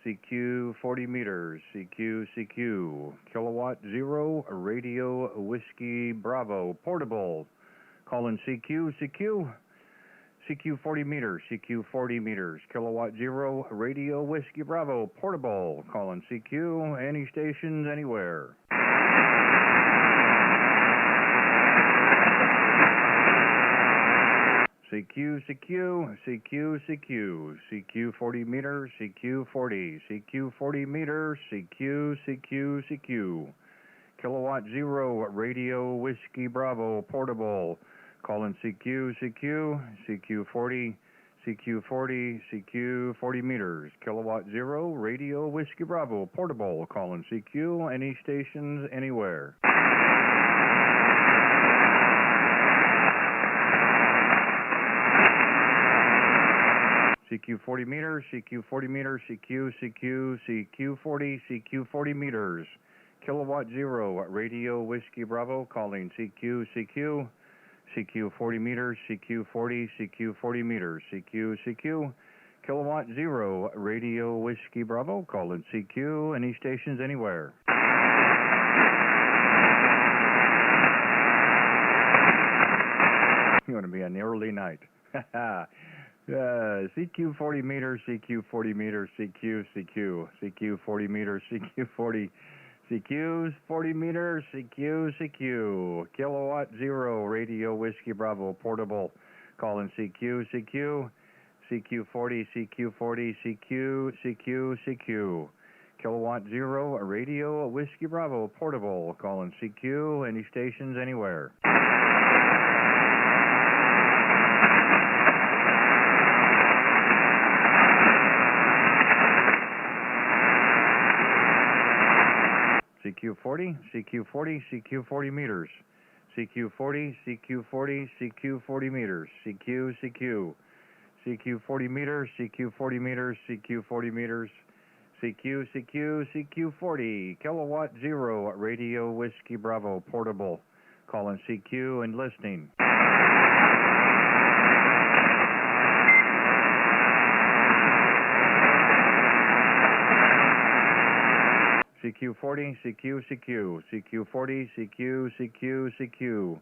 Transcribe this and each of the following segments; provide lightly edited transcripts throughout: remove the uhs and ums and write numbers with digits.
CQ 40 meters, CQ, kilowatt 0, radio whiskey Bravo, portable, calling CQ 40 meters, CQ 40 meters, kilowatt 0, radio whiskey Bravo, portable, calling CQ, any stations, anywhere. CQ 40 meters, CQ 40 meters, CQ, kilowatt 0, radio whiskey Bravo, portable, calling CQ 40 meters, kilowatt 0, radio whiskey Bravo, portable, calling CQ, any stations, anywhere. CQ 40 meters, CQ 40 meters, CQ 40 meters, kilowatt 0, radio whiskey Bravo, calling CQ 40 meters, CQ 40 meters, CQ, kilowatt 0, radio whiskey Bravo, calling CQ, any stations, anywhere. You want to be on the early night. CQ 40 meters, CQ 40 meters, CQ 40 meters, CQ 40 meters, CQ, kilowatt 0, radio whiskey Bravo, portable, calling CQ 40, CQ, kilowatt 0, radio whiskey Bravo, portable, calling CQ, any stations, anywhere. CQ 40 meters, CQ 40 meters, CQ 40 meters, CQ 40 meters, CQ 40, kilowatt 0, radio whiskey Bravo, portable, calling CQ and listening. CQ 40, CQ 40, CQ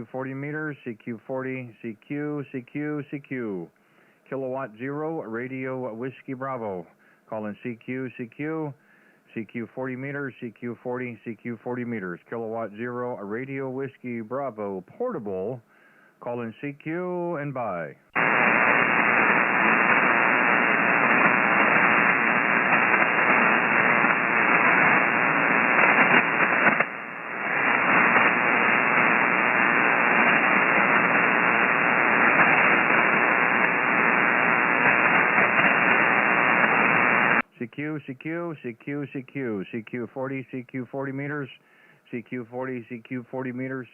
40 meters, CQ 40, CQ, kilowatt 0, radio whiskey Bravo, calling CQ 40 meters, CQ 40 meters, kilowatt 0, radio whiskey Bravo, portable, calling CQ and bye. CQ 40 meters, CQ 40 meters, CQ 40 meters, CQ 40 meters,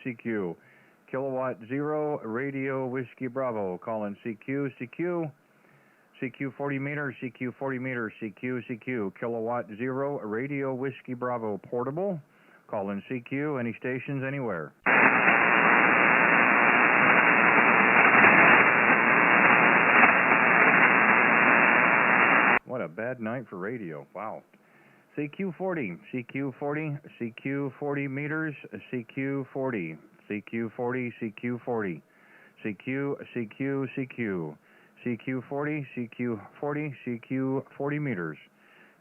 CQ, kilowatt 0, radio whiskey Bravo, calling CQ 40 meters, CQ, kilowatt 0, radio whiskey Bravo, portable, calling CQ, any stations, anywhere. What a bad night for radio. Wow. CQ 40 meters, CQ 40, CQ 40 meters,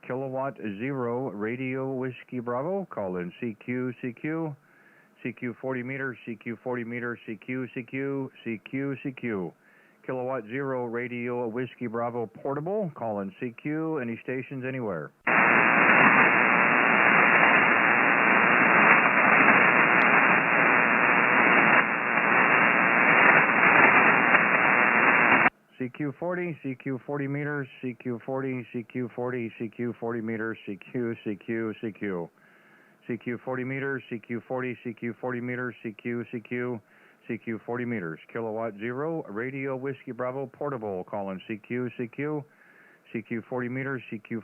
kilowatt 0, radio whiskey Bravo, calling CQ 40 meters, CQ, kilowatt 0, radio whiskey Bravo, portable, calling CQ, any stations, anywhere. CQ 40 meters, CQ 40 meters, CQ 40 meters, CQ 40 meters, CQ 40 meters, kilowatt 0, radio whiskey Bravo, portable, calling CQ 40 meters, CQ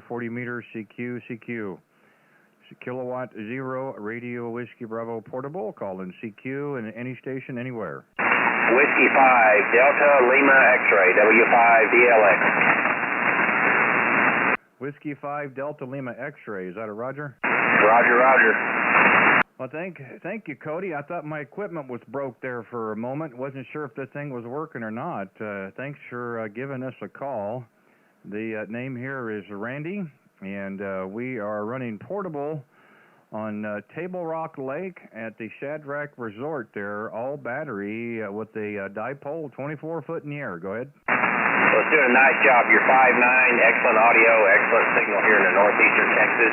40 meters, Kilowatt 0, Radio Whiskey Bravo Portable. Call in CQ and any station anywhere. Whiskey 5, Delta Lima X-ray, W5DLX. Whiskey 5, Delta Lima X-ray. Is that a Roger? Roger, Roger. Well, thank you, Cody. I thought my equipment was broke there for a moment. Wasn't sure if the thing was working or not. Thanks for giving us a call. The name here is Randy, and we are running portable on Table Rock Lake at the Shadrack Resort there, all battery with a dipole 24-foot in the air. Go ahead. Well, it's doing a nice job. You're 5'9", excellent audio, excellent signal here in the northeastern Texas.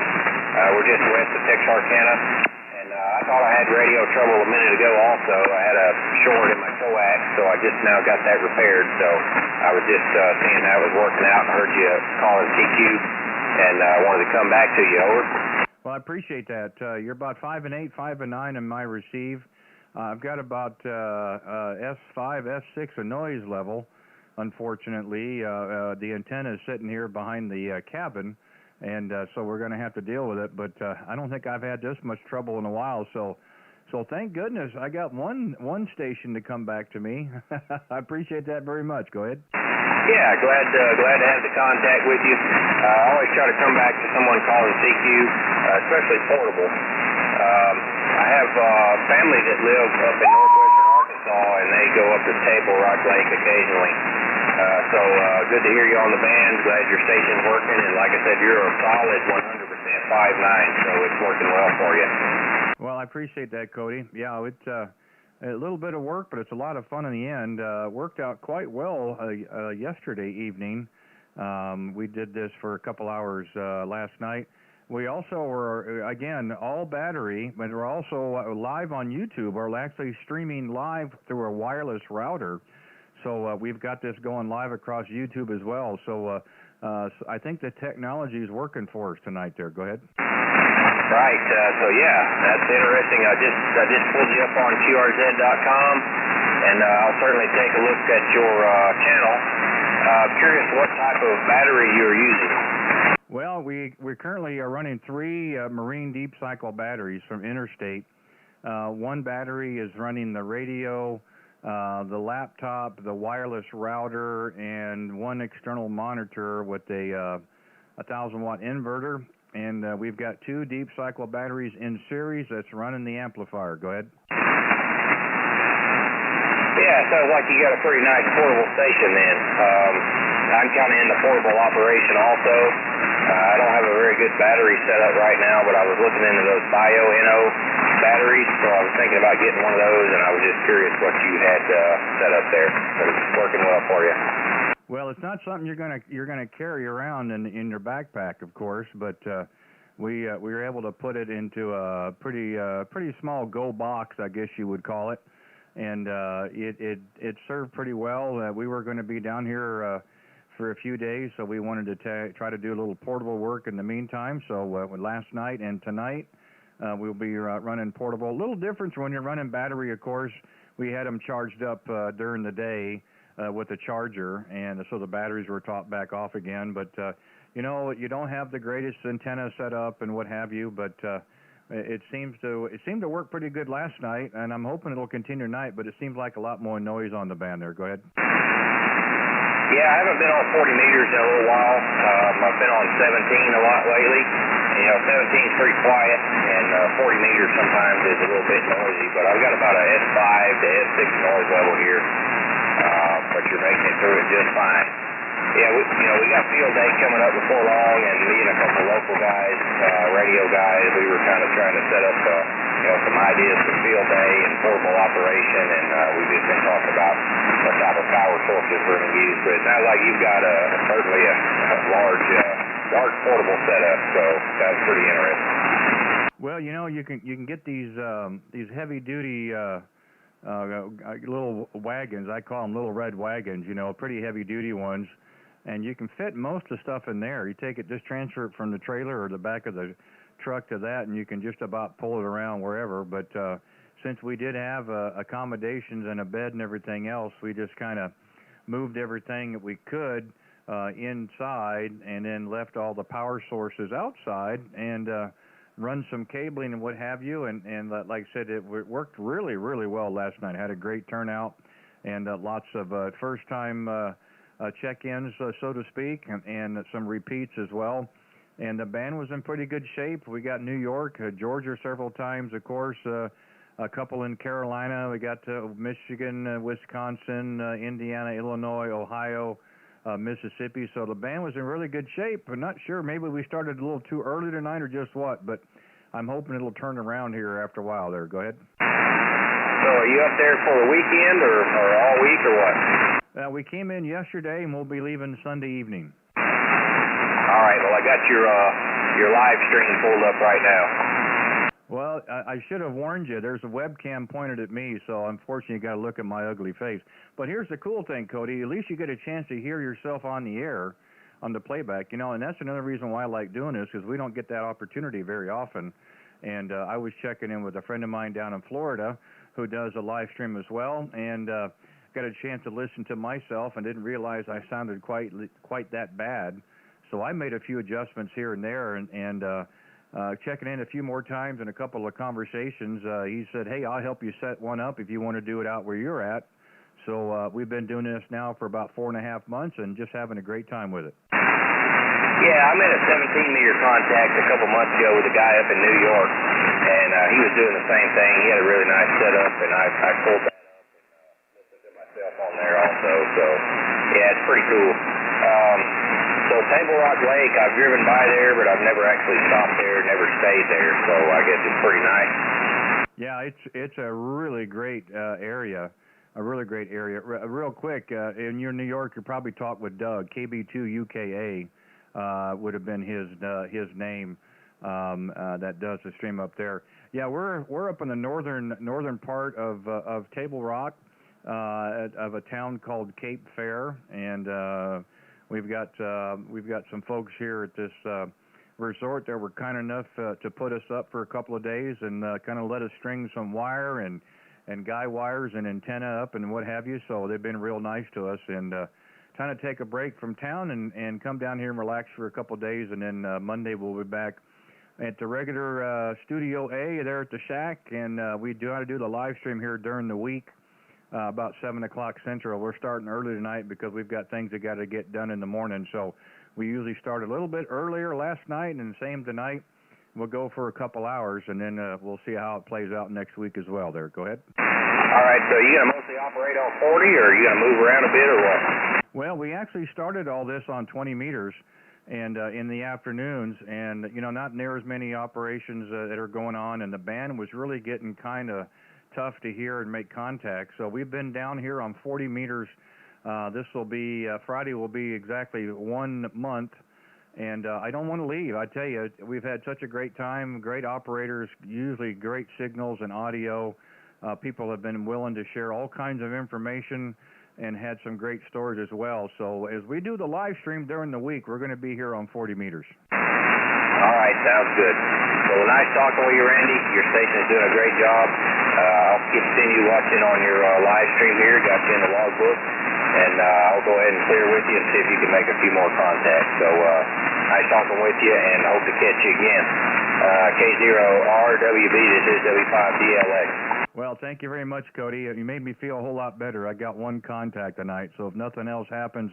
We're just west of Texarkana. I thought I had radio trouble a minute ago also. I had a short in my coax, so I just now got that repaired. So I was just seeing how it was working out and heard you calling TQ, and I wanted to come back to you. Over. Well, I appreciate that. You're about 5'8", 5'9" in my receive. I've got about S5, S6 a noise level. Unfortunately, the antenna is sitting here behind the cabin. And so we're going to have to deal with it, but I don't think I've had this much trouble in a while. So thank goodness I got one station to come back to me. I appreciate that very much. Go ahead. Yeah, glad to have the contact with you. I always try to come back to someone calling CQ, especially portable. I have family that live up in northwestern Arkansas, and they go up to Table Rock Lake occasionally. So good to hear you on the band. Glad your station's working, and like I said, you're a solid 100% 5'9", so it's working well for you. Well, I appreciate that, Cody. Yeah, it's a little bit of work, but it's a lot of fun in the end. Worked out quite well yesterday evening. We did this for a couple hours last night. We also were, again, all battery, but we're also live on YouTube. We're actually streaming live through a wireless router. So we've got this going live across YouTube as well. So I think the technology is working for us tonight there. Go ahead. Right. So, yeah, that's interesting. I just pulled you up on QRZ.com, and I'll certainly take a look at your channel. Curious what type of battery you're using. Well, we currently are running 3 marine deep cycle batteries from Interstate. One battery is running the radio, the laptop, the wireless router, and one external monitor with a 1,000-watt inverter. And we've got 2 deep cycle batteries in series that's running the amplifier. Go ahead. Yeah, it sounds like you got a pretty nice portable station then. I'm kind of in the portable operation also. I don't have a very good battery setup right now, but I was looking into those Bio-NO batteries, so I was thinking about getting one of those, and I was just curious what you had set up there. But it's working well for you. Well, it's not something you're gonna carry around in your backpack, of course, but we were able to put it into a pretty small go box, I guess you would call it, and it served pretty well. We were going to be down here for a few days, so we wanted to try to do a little portable work in the meantime. So last night and tonight we'll be running portable. A little difference when you're running battery, of course. We had them charged up during the day with a charger, and so the batteries were topped back off again. But you know, you don't have the greatest antenna set up and what have you, but it seemed to work pretty good last night, and I'm hoping it'll continue tonight. But it seems like a lot more noise on the band there. Go ahead. Yeah, I haven't been on 40 meters in a little while. I've been on 17 a lot lately. You know, 17 is pretty quiet, and 40 meters sometimes is a little bit noisy. But I've got about a S5 to S6 noise level here. But you're making it through it just fine. Yeah, we got field day coming up before long, and me and a couple local guys, radio guys, we were kind of trying to set up, some ideas for field day and portable operation, and we've just been talking about what type of power sources we're going to use. But it sounds like you've got certainly a large portable setup, so that's pretty interesting. Well, you know, you can get these heavy duty little wagons. I call them little red wagons. You know, pretty heavy duty ones. And you can fit most of the stuff in there. You take it, just transfer it from the trailer or the back of the truck to that, and you can just about pull it around wherever. But since we did have accommodations and a bed and everything else, we just kind of moved everything that we could inside, and then left all the power sources outside. And run some cabling and what have you. And like I said, it worked really, really well last night. Had a great turnout and lots of first-time check-ins, so to speak, and some repeats as well. And the band was in pretty good shape. We got New York, Georgia several times, of course, a couple in Carolina. We got Michigan, Wisconsin, Indiana, Illinois, Ohio, Mississippi. So the band was in really good shape. I'm not sure. Maybe we started a little too early tonight or just what, but I'm hoping it'll turn around here after a while there. Go ahead. So are you up there for the weekend or all week or what? We came in yesterday, and we'll be leaving Sunday evening. All right. Well, I got your live stream pulled up right now. Well, I should have warned you. There's a webcam pointed at me, so unfortunately you got to look at my ugly face. But here's the cool thing, Cody. At least you get a chance to hear yourself on the air, on the playback. You know, and that's another reason why I like doing this, because we don't get that opportunity very often. And I was checking in with a friend of mine down in Florida who does a live stream as well, and got a chance to listen to myself and didn't realize I sounded quite that bad. So I made a few adjustments here and there, and checking in a few more times and a couple of conversations, he said, hey, I'll help you set one up if you want to do it out where you're at. So we've been doing this now for about 4.5 months and just having a great time with it. Yeah, I made a 17-meter contact a couple months ago with a guy up in New York, and he was doing the same thing. He had a really nice setup, and I pulled that up and listened to myself on there also. So, yeah, it's pretty cool. So Table Rock Lake, I've driven by there, but I've never actually stopped there, never stayed there, so I guess it's pretty nice. Yeah, it's a really great area, a really great area. Real quick, in your New York, you probably talked with Doug, KB2UKA would have been his name that does the stream up there. Yeah, we're up in the northern part of Table Rock, of a town called Cape Fair, and We've got some folks here at this resort that were kind enough to put us up for a couple of days and kind of let us string some wire and guy wires and antenna up and what have you. So they've been real nice to us, and trying to take a break from town and come down here and relax for a couple of days, and then Monday we'll be back at the regular Studio A there at the Shack, and we do how to do the live stream here during the week. About 7 o'clock Central. We're starting early tonight because we've got things that got to get done in the morning. So we usually start a little bit earlier last night, and same tonight. We'll go for a couple hours, and then we'll see how it plays out next week as well. There, go ahead. All right, so you going to mostly operate on 40, or are you going to move around a bit, or what? Well, we actually started all this on 20 meters and in the afternoons, and, you know, not near as many operations that are going on, and the band was really getting kind of tough to hear and make contact. So we've been down here on 40 meters. This will be, Friday will be exactly 1 month. And I don't want to leave. I tell you, we've had such a great time, great operators, usually great signals and audio. People have been willing to share all kinds of information and had some great stories as well. So as we do the live stream during the week, we're going to be here on 40 meters. All right, sounds good. Well, nice talking with you, Randy. Your station is doing a great job. I'll continue watching on your live stream here. Got you in the logbook, and I'll go ahead and clear with you and see if you can make a few more contacts. So nice talking with you, and hope to catch you again. K0RWB, this is W5DLX. Well, thank you very much, Cody. You made me feel a whole lot better. I got one contact tonight, so if nothing else happens,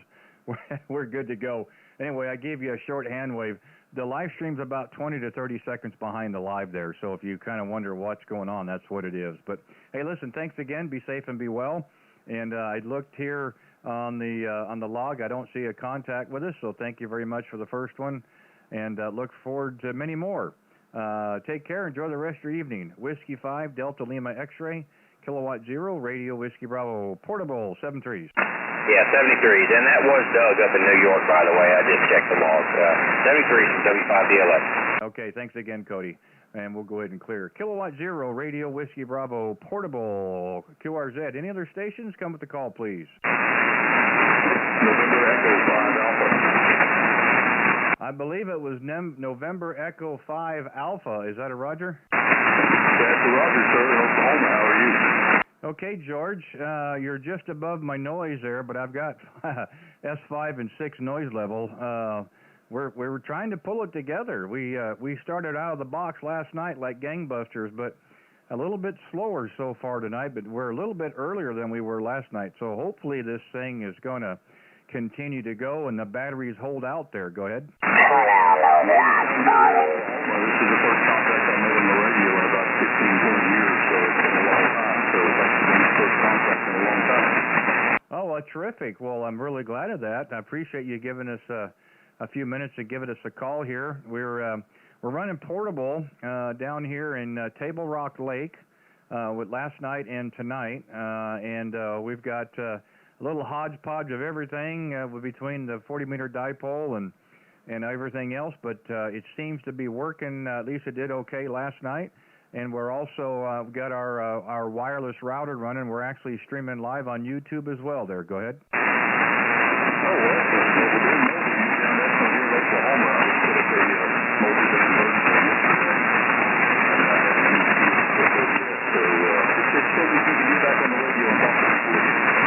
we're good to go. Anyway, I gave you a short hand wave. The live stream's about 20 to 30 seconds behind the live there, so if you kind of wonder what's going on, that's what it is. But, hey, listen, thanks again. Be safe and be well. And I looked here on the log. I don't see a contact with us, so thank you very much for the first one, and look forward to many more. Take care. Enjoy the rest of your evening. Whiskey 5, Delta Lima X-ray, Kilowatt 0, Radio Whiskey Bravo, Portable, 73s. Yeah, 73s, and that was Doug up in New York, by the way. I just checked the logs. 73s from W5DLX. Okay, thanks again, Cody. And we'll go ahead and clear. Kilowatt 0, Radio Whiskey Bravo, Portable, QRZ. Any other stations? Come with the call, please. November Echo 5 Alpha. I believe it was November Echo 5 Alpha. Is that a Roger? That's a Roger, sir. Oklahoma, how are you? Okay, George, you're just above my noise there, but I've got S5 and 6 noise level. we were trying to pull it together. We started out of the box last night like gangbusters, but a little bit slower so far tonight. But we're a little bit earlier than we were last night. So hopefully this thing is going to continue to go and the batteries hold out there. Go ahead. Well, this is the first contact I made on the radio in about 15, 20 years, so it's been a long time. So that's been the first contact in a long time. Oh, well, terrific. Well, I'm really glad of that. I appreciate you giving us a few minutes to give us a call here. We're running portable down here in Table Rock Lake with last night and tonight, and we've got a little hodgepodge of everything between the 40-meter dipole and everything else, but it seems to be working. At least it did okay last night. And we're also got our wireless router running. We're actually streaming live on YouTube as well there. Go ahead. Oh, well, down there from here in Oklahoma, I was put up a multi-band version for yesterday. So it's so good to get back on the radio and talk to people again.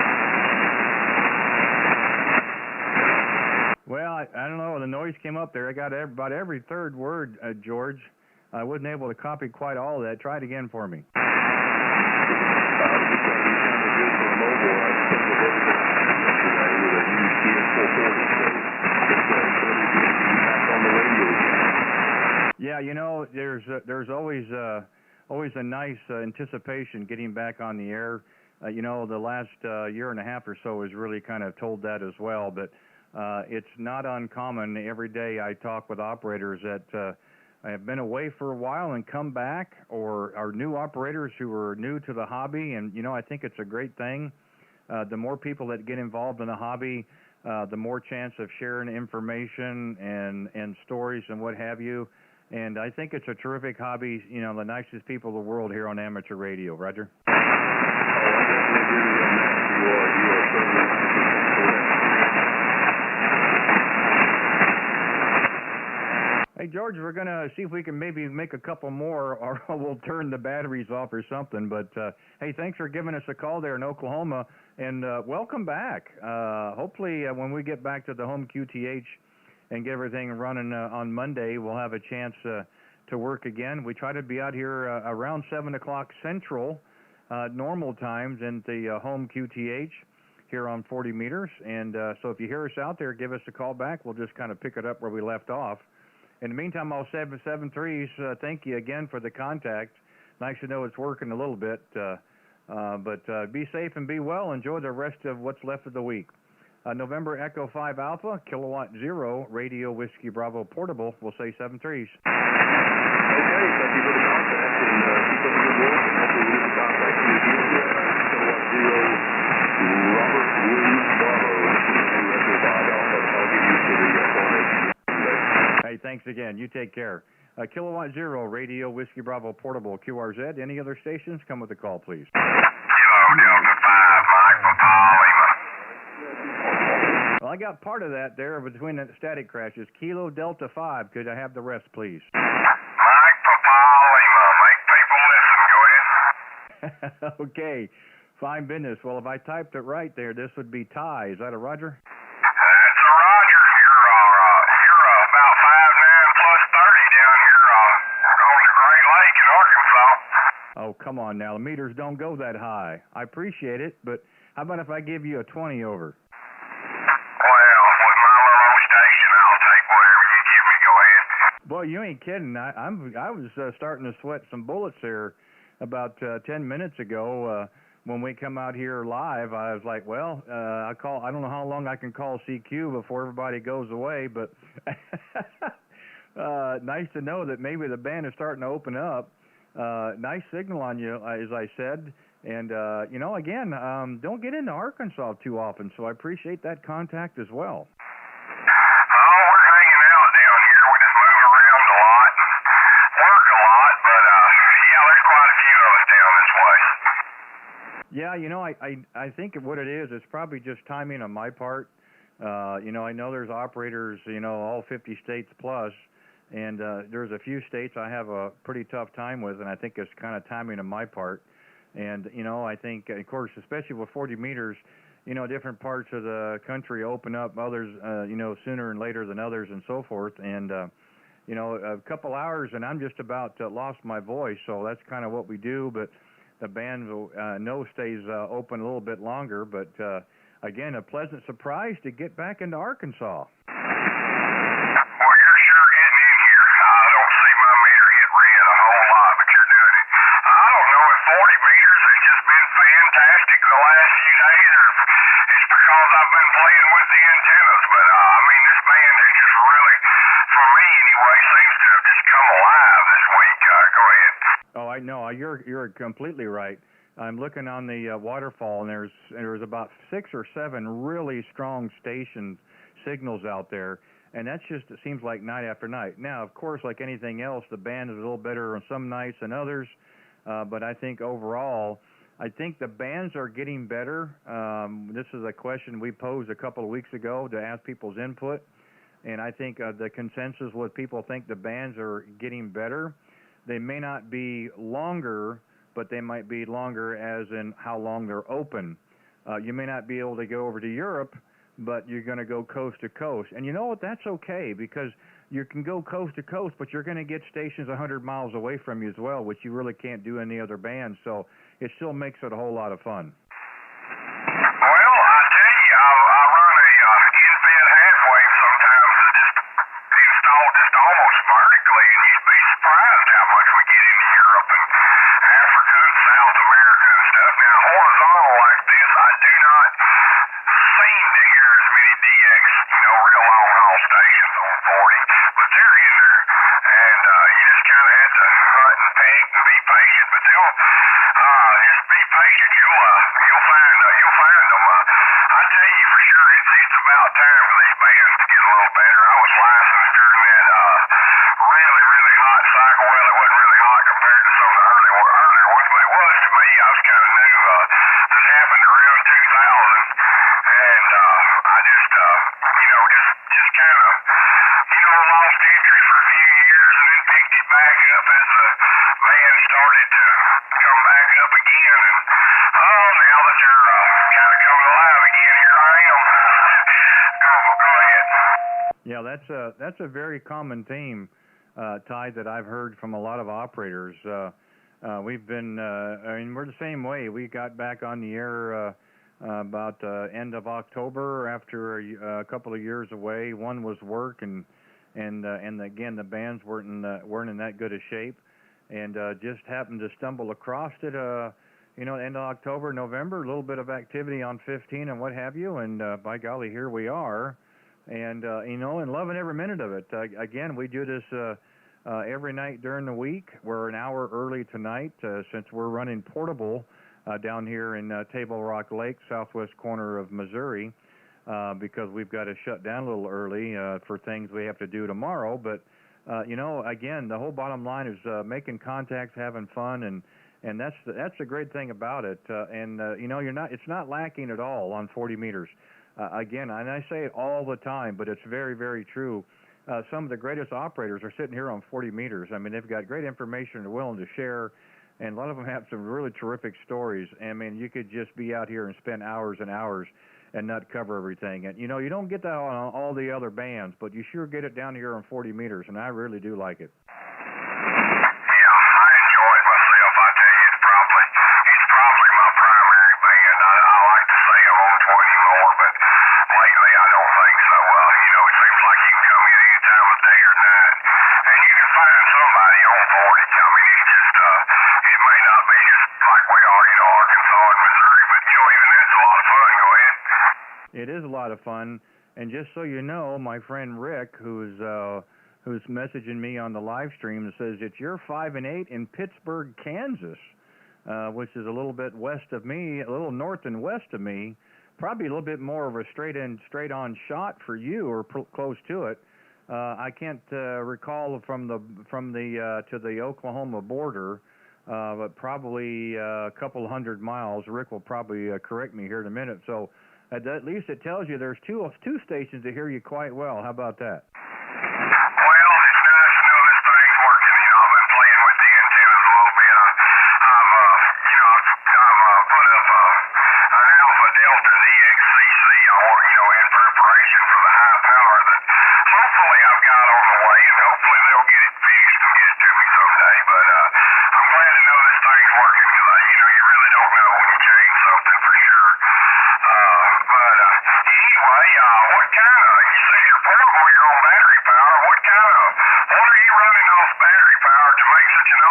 Well, I don't know. The noise came up there. I got about every third word, George. I wasn't able to copy quite all of that. Try it again for me. Yeah, you know, there's always a nice anticipation getting back on the air. You know, the last year and a half or so has really kind of told that as well. But it's not uncommon. Every day I talk with operators that have been away for a while and come back, or are new operators who are new to the hobby. And, you know, I think it's a great thing. The more people that get involved in the hobby, the more chance of sharing information and stories and what have you. And I think it's a terrific hobby. You know, the nicest people in the world here on amateur radio. Roger. Hey, George, we're going to see if we can maybe make a couple more, or we'll turn the batteries off or something. But, hey, thanks for giving us a call there in Oklahoma, and welcome back. Hopefully, when we get back to the home QTH and get everything running on Monday, we'll have a chance to work again. We try to be out here around 7 o'clock Central, normal times, in the home QTH here on 40 meters. And so if you hear us out there, give us a call back. We'll just kind of pick it up where we left off. In the meantime, I'll 773s. Thank you again for the contact. Nice to know it's working a little bit. But be safe and be well. Enjoy the rest of what's left of the week. November Echo 5 Alpha, Kilowatt 0, Radio Whiskey Bravo Portable. We'll say 73s. Okay, thank you for the contact, and keep up the good work, and hopefully we get the contact to you again. Kilowatt 0, Robert Williams Bravo, Echo 5 Alpha. I'll give you to the formation. Hey, thanks again. You take care. Kilowatt 0, Radio Whiskey Bravo Portable, QRZ. Any other stations? Come with a call, please. Kilo Delta 5, Mike for Paul Lima. Well, I got part of that there between the static crashes. Kilo Delta 5. Could I have the rest, please? Mike for Paul Lima. Make people listen. Go ahead. Okay. Fine business. Well, if I typed it right there, this would be Ty. Is that a Roger? That's a Roger. You're about 5'9" plus 30 down here on the Great Lake in Arkansas. Oh, come on now. The meters don't go that high. I appreciate it, but how about if I give you a 20 over? Well, with my little station, I'll take whatever you give me. Go ahead. Boy, you ain't kidding. I was starting to sweat some bullets there about 10 minutes ago. When we come out here live, I was like, well, I don't know how long I can call CQ before everybody goes away, but nice to know that maybe the band is starting to open up. Nice signal on you, as I said. And, you know, again, don't get into Arkansas too often, so I appreciate that contact as well. Oh, we're hanging out down here. We just move around a lot and work a lot, but, yeah, there's quite a few of us down this way. Yeah, you know, I think what it is, it's probably just timing on my part. You know, I know there's operators, you know, all 50 states plus, and there's a few states I have a pretty tough time with, and I think it's kind of timing on my part. And, you know, I think, of course, especially with 40 meters, different parts of the country open up, others, sooner and later than others and so forth. And, a couple hours and I'm just about lost my voice. So that's kind of what we do. But the band stays open a little bit longer. But, again, a pleasant surprise to get back into Arkansas. Well, you're sure getting in here. I don't see my meter get red a whole lot, but you're doing it. I don't know if 40 meters has just been fantastic the last few days, or it's because I've been playing with the antennas. But, this band has just really, for me anyway, seems to have just come alive this week. Go ahead. Oh, I know. You're completely right. I'm looking on the waterfall, and there's about 6 or 7 really strong station signals out there, and it seems like night after night. Now, of course, like anything else, the band is a little better on some nights than others, but I think overall, I think the bands are getting better. This is a question we posed a couple of weeks ago to ask people's input, and I think the consensus was people think the bands are getting better. They may not be longer, but they might be longer as in how long they're open. You may not be able to go over to Europe, but you're going to go coast to coast. And you know what? That's okay, because you can go coast to coast, but you're going to get stations 100 miles away from you as well, which you really can't do any other band. So it still makes it a whole lot of fun. Well, I tell you, I run a in-bed half-wave sometimes that just installed just almost vertically, and you'd be surprised how much we get into Europe and Africa and South America and stuff. Now, horizontal like this, I do not seem to hear as many DX, real long-haul stations on 40, but they're in there, and you just kind of have to hunt and peck and be patient, but they'll just be patient. You'll find them. I tell you for sure, it's about time for these bands to get a little better. I was licensed during that really, really hot cycle. Well, it wasn't really hot compared to some of the earlier ones, but it was to me. I was kind of new. This happened around 2000, and I just kind of, lost interest for a few years, and then picked it back up as the band started to come back up again. And now that they're kind of coming alive again, here I am. Go ahead. Yeah, that's a very common theme, Ty, that I've heard from a lot of operators. We've been, we're the same way. We got back on the air about end of October after a couple of years away. One was work, and again the bands weren't in that good a shape, and just happened to stumble across it. End of October, November, a little bit of activity on 15 and what have you, and by golly, here we are, and and loving every minute of it. Again, we do this every night during the week. We're an hour early tonight since we're running portable down here in Table Rock Lake, southwest corner of Missouri, because we've got to shut down a little early for things we have to do tomorrow. But again, the whole bottom line is making contacts, having fun, and that's the great thing about it. It's not lacking at all on 40 meters. Again, and I say it all the time, but it's very, very true. Some of the greatest operators are sitting here on 40 meters. I mean, they've got great information and they're willing to share, and a lot of them have some really terrific stories. I mean, you could just be out here and spend hours and hours and not cover everything. And, you don't get that on all the other bands, but you sure get it down here on 40 meters, and I really do like it. Yeah, I enjoy it myself. I tell you, it's probably my primary band. I like to say I'm on 20 more, but lately I don't think so. It seems like you can come in any time of day or night, and you can find somebody on 40. I mean, it's just, it may not be just like we are, Arkansas and Missouri, but, even that's a lot of fun. Go ahead. It is a lot of fun, and just so you know, my friend Rick, who's messaging me on the live stream, says it's your 5 and 8 in Pittsburgh, Kansas, which is a little bit west of me, a little north and west of me, probably a little bit more of a straight-on shot for you, or close to it. I can't recall from the to the Oklahoma border, but probably a couple hundred miles. Rick will probably correct me here in a minute. So at least it tells you there's two stations to hear you quite well. How about that? Well, it's nice to know this thing's working. I've been playing with the antennas a little bit. I've put up an Alpha Delta ZX7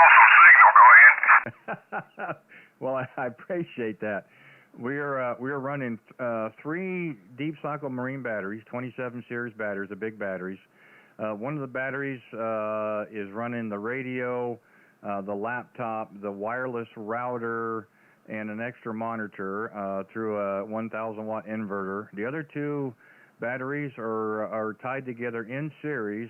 awesome signal. Go ahead. Well, I appreciate that. We're running 3 deep cycle marine batteries, 27 series batteries, the big batteries. One of the batteries is running the radio, the laptop, the wireless router, and an extra monitor through a 1,000-watt inverter. The other 2 batteries are tied together in series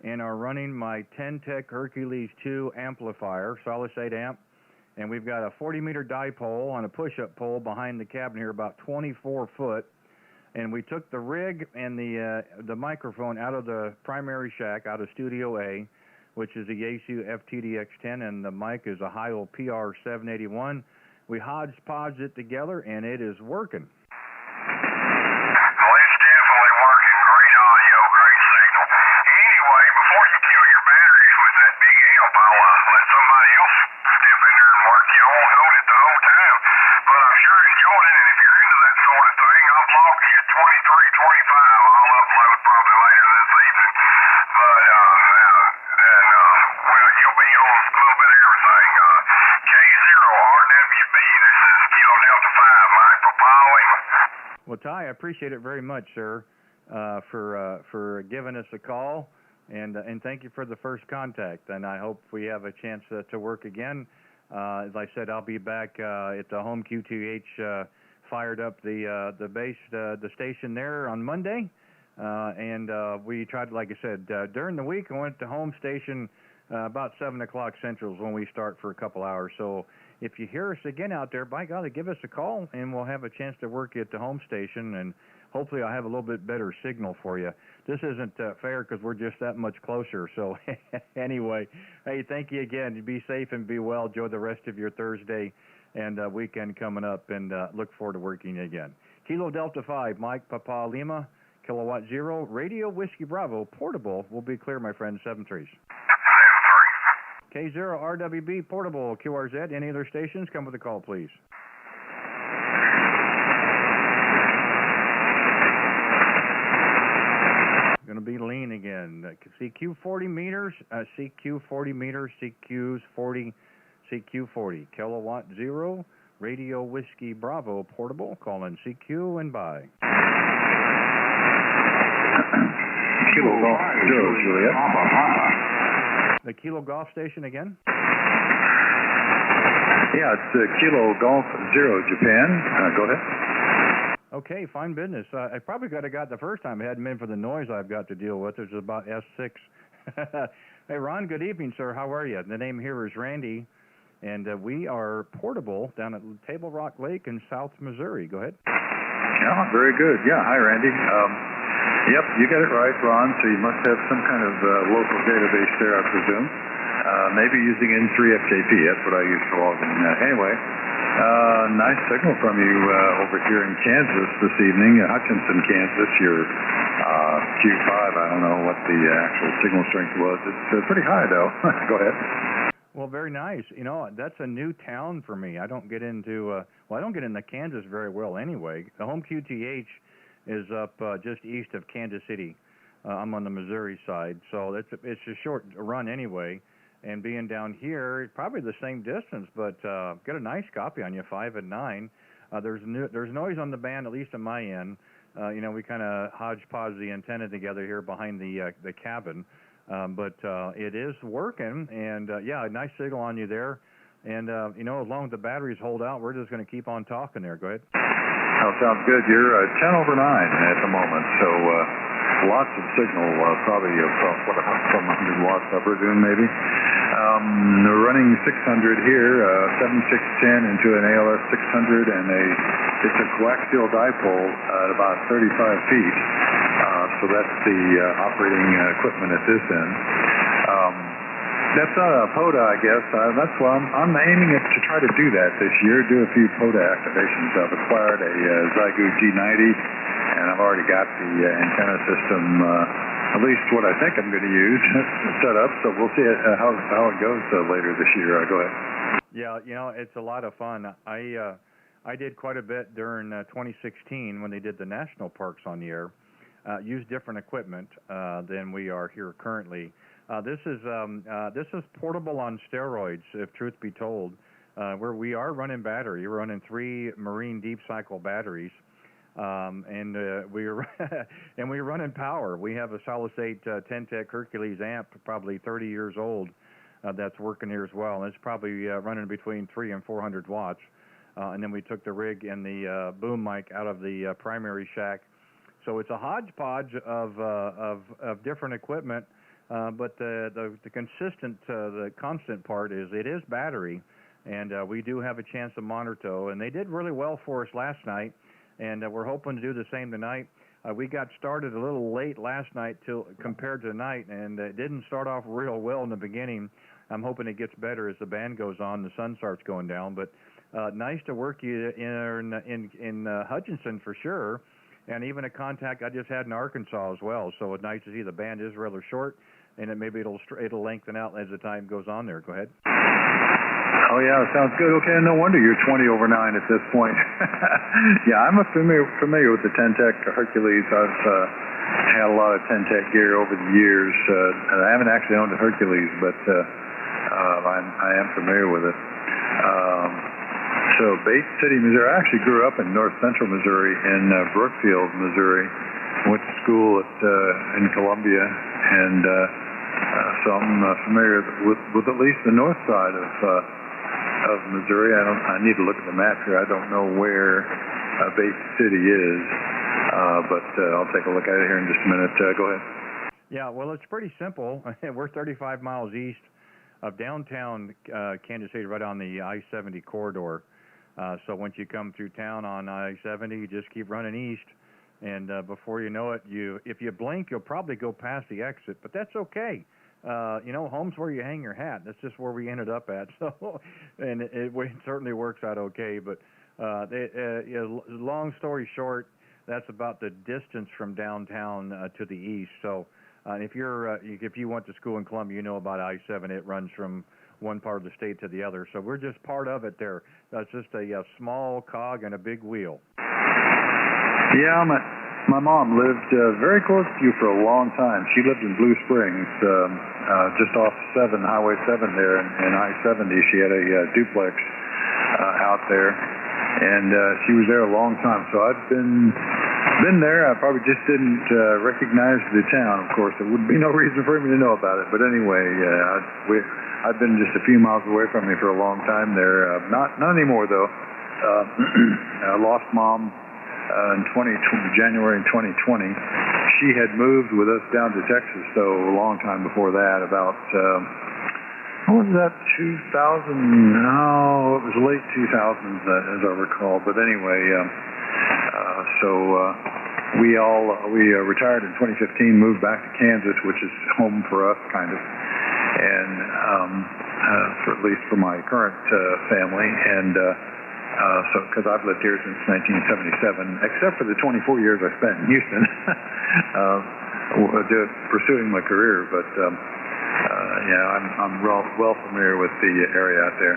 and are running my 10-tech Hercules 2 amplifier, solid-state amp. And we've got a 40-meter dipole on a push-up pole behind the cabin here, about 24 foot. And we took the rig and the microphone out of the primary shack, out of Studio A, which is a Yaesu FTDX10, and the mic is a Heil PR781. We hodgepodged it together, and it is working. Well, it's definitely working. Great audio, great signal. Anyway, before you kill your batteries with that big amp, I'll let somebody else step in there and work. You won't own it the whole time, but I'm sure enjoyed it. And if you're into that sort of thing, I'll log you at 23:25. I'll upload probably later this evening. But well, you'll be on a little bit of everything. K0RWB. This is Kilo Delta 5, Mike Papali. Well, Ty, I appreciate it very much, sir, for giving us a call, and thank you for the first contact. And I hope we have a chance to work again. As I said, I'll be back at the home QTH, fired up the base, the station there on Monday, and we tried, like I said, during the week I went to home station about 7 o'clock Central is when we start for a couple hours. So if you hear us again out there, by golly, give us a call, and we'll have a chance to work you at the home station, and hopefully I'll have a little bit better signal for you. This isn't fair because we're just that much closer. So anyway, hey, thank you again. Be safe and be well. Enjoy the rest of your Thursday and weekend coming up, and look forward to working again. Kilo Delta 5, Mike Papa Lima, Kilowatt 0, Radio Whiskey Bravo, portable. Will be clear, my friend, 7-3s. K0RWB, portable, QRZ. Any other stations? Come with a call, please. Going to be lean again. CQ 40 meters, CQ 40 meters, CQ's 40, CQ 40. Kilowatt 0, Radio Whiskey Bravo, portable. Call in CQ and bye. Kilo Golf 0, Juliet. The Kilo Golf station again? Yeah, it's Kilo Golf 0, Japan. Go ahead. Okay, fine business. I probably could have got the first time. It hadn't been for the noise I've got to deal with. It's about S6. Hey, Ron, good evening, sir. How are you? The name here is Randy, and we are portable down at Table Rock Lake in South Missouri. Go ahead. Yeah, very good. Yeah, hi, Randy. Yep, you got it right, Ron. So you must have some kind of local database there, I presume. Maybe using N3FJP. That's what I use for logging. Anyway, nice signal from you over here in Kansas this evening, Hutchinson, Kansas. Your Q5, I don't know what the actual signal strength was. It's pretty high, though. Go ahead. Well, very nice. You know, that's a new town for me. I don't get into, I don't get into Kansas very well anyway. The home QTH is up just east of Kansas City. I'm on the Missouri side, so it's a short run anyway. And being down here, probably the same distance, but got a nice copy on you, 5 and 9. There's noise on the band, at least on my end. You know, we kind of hodgepodge the antenna together here behind the cabin, but it is working. And yeah, a nice signal on you there. And you know, as long as the batteries hold out, we're just going to keep on talking there. Go ahead. Oh, sounds good. You're 10 over 9 at the moment, so lots of signal, probably from 100 watts, I presume, maybe. We're running 600 here, 7610 into an ALS 600, and it's a coaxial dipole at about 35 feet. So that's the operating equipment at this end. That's not a PODA, I guess. That's why I'm aiming to try to do that this year, do a few PODA activations. I've acquired a Zygo G90, and I've already got the antenna system, at least what I think I'm going to use, set up. So we'll see how it goes later this year. Go ahead. Yeah, you know, it's a lot of fun. I did quite a bit during 2016 when they did the national parks on the air. Used different equipment than we are here currently. This is portable on steroids, if truth be told. Where we are running battery, we're running 3 marine deep cycle batteries, and we're and we're running power. We have a solid state 10-tech Hercules amp, probably 30 years old, that's working here as well. And it's probably running between 300 and 400 watts. And then we took the rig and the boom mic out of the primary shack. So it's a hodgepodge of different equipment, but the constant part is it is battery, and we do have a chance to monitor. And they did really well for us last night, and we're hoping to do the same tonight. We got started a little late last night compared to tonight, and it didn't start off real well in the beginning. I'm hoping it gets better as the band goes on, the sun starts going down. But nice to work you in Hutchinson for sure. And even a contact I just had in Arkansas as well. So it's nice to see the band is rather short, and maybe it'll lengthen out as the time goes on there. Go ahead. Oh, yeah, sounds good. Okay, no wonder you're 20 over 9 at this point. Yeah, I'm familiar with the 10-tech Hercules. I've had a lot of 10-tech gear over the years. I haven't actually owned a Hercules, but I am familiar with it. So Bates City, Missouri. I actually grew up in north central Missouri in Brookfield, Missouri. Went to school in Columbia, and so I'm familiar with at least the north side of Missouri. I need to look at the map here. I don't know where Bates City is, but I'll take a look at it here in just a minute. Go ahead. Yeah, well, it's pretty simple. We're 35 miles east of downtown Kansas City, right on the I-70 corridor. So once you come through town on I-70, you just keep running east, and before you know it, if you blink, you'll probably go past the exit, but that's okay. Home's where you hang your hat. That's just where we ended up at. So, and it certainly works out okay. But long story short, that's about the distance from downtown to the east. So if you went to school in Columbia, you know about I-7. It runs from one part of the state to the other. So we're just part of it there. That's just a small cog and a big wheel. Yeah, my mom lived very close to you for a long time. She lived in Blue Springs, just off Highway 7 there, and I-70. She had a duplex out there, and she was there a long time. So I've been there. I probably just didn't recognize the town. Of course, there would be no reason for me to know about it. But anyway, I've been just a few miles away from me for a long time there. Not anymore though. I lost Mom in January 2020. She had moved with us down to Texas, so a long time before that, about what was that, 2000? No, it was late 2000s as I recall. But anyway, we retired in 2015, moved back to Kansas, which is home for us, kind of, and for at least for my current family, and because I've lived here since 1977, except for the 24 years I spent in Houston, pursuing my career. But I'm well familiar with the area out there.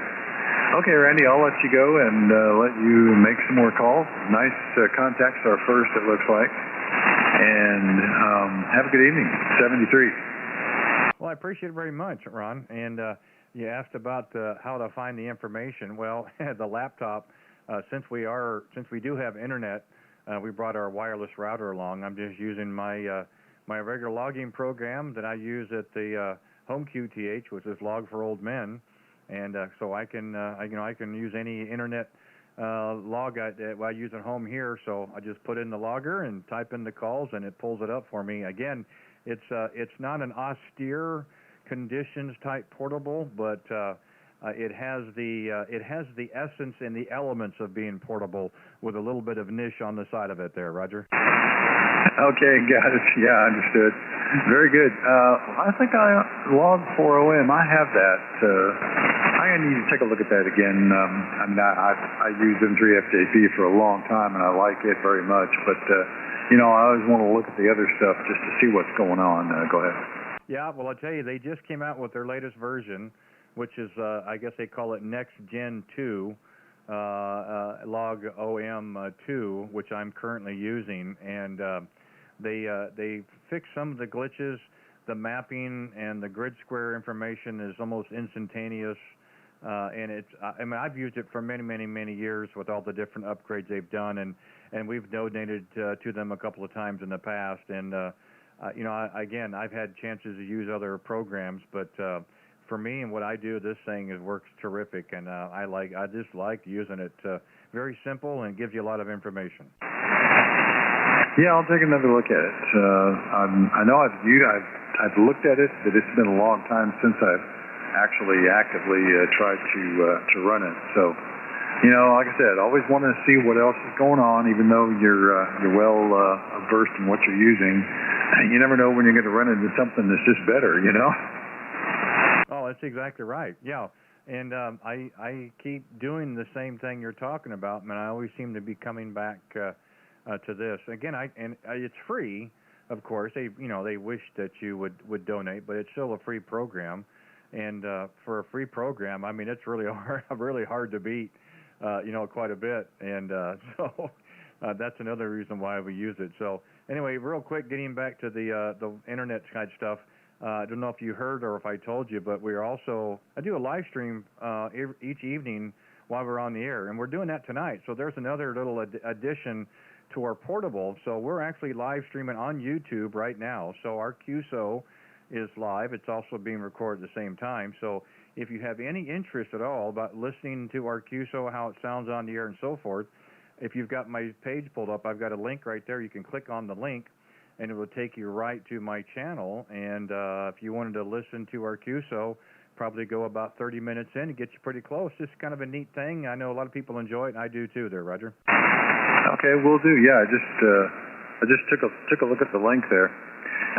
Okay, Randy, I'll let you go and let you make some more calls. Nice contacts are first, it looks like. And have a good evening. 73. Well, I appreciate it very much, Ron. And you asked about how to find the information. Well, the laptop, since we do have internet, we brought our wireless router along. I'm just using my regular logging program that I use at the home QTH, which is Log for Old Men. And so I can use any internet log I use at home here. So I just put in the logger and type in the calls, and it pulls it up for me. Again, it's not an austere conditions type portable, but it has the essence and the elements of being portable with a little bit of niche on the side of it there, Roger. Okay, got it. Yeah, understood. Very good. I think Log 4OM, I have that. I need to take a look at that again. I used M3FJP for a long time, and I like it very much. But, I always want to look at the other stuff just to see what's going on. Go ahead. Yeah, well, I'll tell you, they just came out with their latest version, which is, I guess they call it Next Gen 2, Log OM 2, which I'm currently using. And they fixed some of the glitches. the mapping and the grid square information is almost instantaneous. And it's, I mean, I've used it for many, many, many years with all the different upgrades they've done, and we've donated to them a couple of times in the past. And, you know, again, I've had chances to use other programs, but for me and what I do, this thing works terrific, and I just like using it. Very simple and gives you a lot of information. Yeah, I'll take another look at it. I know I've looked at it, but it's been a long time since I've actually actively tried to run it. So, you know, like I said, always want to see what else is going on, even though you're well versed in what you're using. You never know when you're going to run into something that's just better, you know? Oh, that's exactly right. Yeah. And I keep doing the same thing you're talking about, and I always seem to be coming back to this. Again, it's free, of course. They wish that you would donate, but it's still a free program. And for a free program, I mean, it's really hard to beat, quite a bit. And so that's another reason why we use it. So anyway, real quick, getting back to the internet side stuff. I don't know if you heard or if I told you, but I do a live stream each evening while we're on the air, and we're doing that tonight. So there's another little addition to our portable. So we're actually live streaming on YouTube right now. So our QSO is live. It's also being recorded at the same time. So if you have any interest at all about listening to our QSO, how it sounds on the air and so forth, if you've got my page pulled up, I've got a link right there. You can click on the link, and it will take you right to my channel. And if you wanted to listen to our QSO, probably go about 30 minutes in and get you pretty close. It's kind of a neat thing. I know a lot of people enjoy it, and I do too there, Roger. Okay, will do. Yeah, I just took a look at the link there.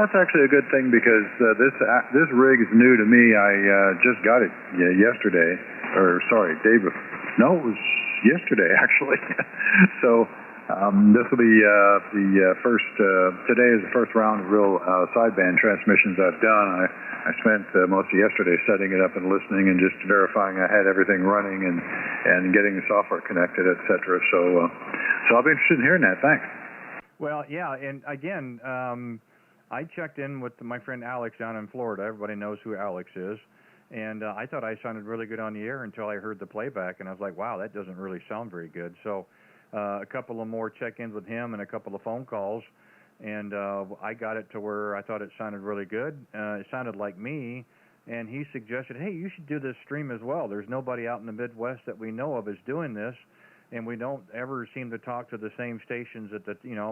That's actually a good thing because this rig is new to me. I just got it yesterday, day before. No, it was yesterday actually. So this will be the first. Today is the first round of real sideband transmissions I've done. I spent most of yesterday setting it up and listening and just verifying I had everything running and getting the software connected, etc. So I'll be interested in hearing that. Thanks. Well, yeah, and again, I checked in with my friend Alex down in Florida. Everybody knows who Alex is. And I thought I sounded really good on the air until I heard the playback, and I was like, wow, that doesn't really sound very good. So a couple of more check-ins with him and a couple of phone calls, and I got it to where I thought it sounded really good. It sounded like me, and he suggested, hey, you should do this stream as well. There's nobody out in the Midwest that we know of is doing this, and we don't ever seem to talk to the same stations at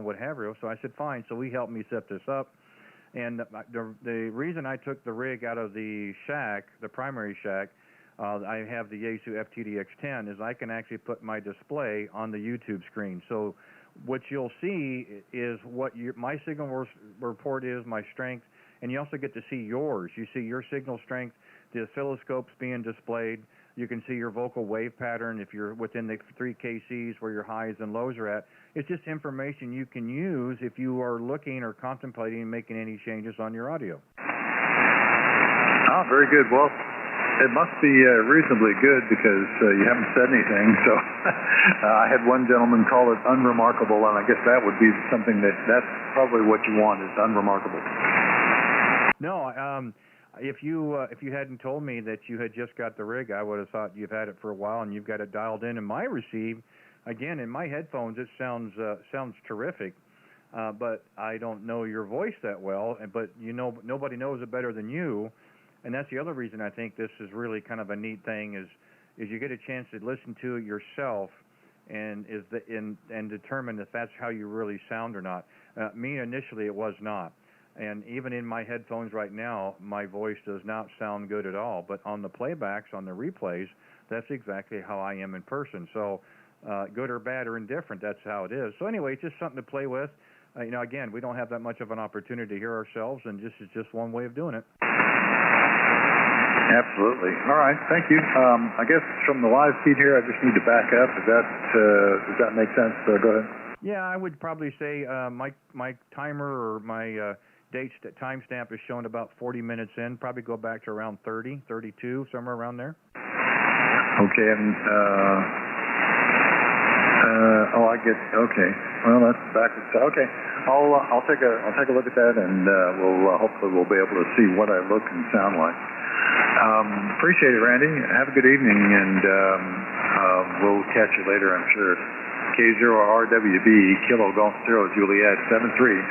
what have you. So I said, fine. So he helped me set this up. And the reason I took the rig out of the shack, the primary shack, I have the Yaesu FTDX10, is I can actually put my display on the YouTube screen. So what you'll see is what my signal report is, my strength, and you also get to see yours. You see your signal strength, the oscilloscope's being displayed. You can see your vocal wave pattern if you're within the 3 kCs where your highs and lows are at. It's just information you can use if you are looking or contemplating making any changes on your audio. Oh, very good. Well, it must be reasonably good because you haven't said anything. So I had one gentleman call it unremarkable, and I guess that would be something that's probably what you want is unremarkable. No, if you hadn't told me that you had just got the rig, I would have thought you've had it for a while and you've got it dialed in. And my receive, again, in my headphones, it sounds terrific, but I don't know your voice that well. But nobody knows it better than you, and that's the other reason I think this is really kind of a neat thing is you get a chance to listen to it yourself and determine if that's how you really sound or not. Me initially, it was not. And even in my headphones right now, my voice does not sound good at all. But on the playbacks, on the replays, that's exactly how I am in person. So good or bad or indifferent, that's how it is. So anyway, it's just something to play with. Again, we don't have that much of an opportunity to hear ourselves, and this is just one way of doing it. Absolutely. All right, thank you. I guess from the live feed here, I just need to back up. Does that make sense? Go ahead. Yeah, I would probably say my timer or my timestamp is showing about 40 minutes in. Probably go back to around 30, 32, somewhere around there. Okay, and I get, okay. Well, that's backwards. Okay. I'll take a look at that, and hopefully we'll be able to see what I look and sound like. Appreciate it, Randy. Have a good evening, and we'll catch you later, I'm sure. K0RWB, Kilo Golf 0 Juliet 73.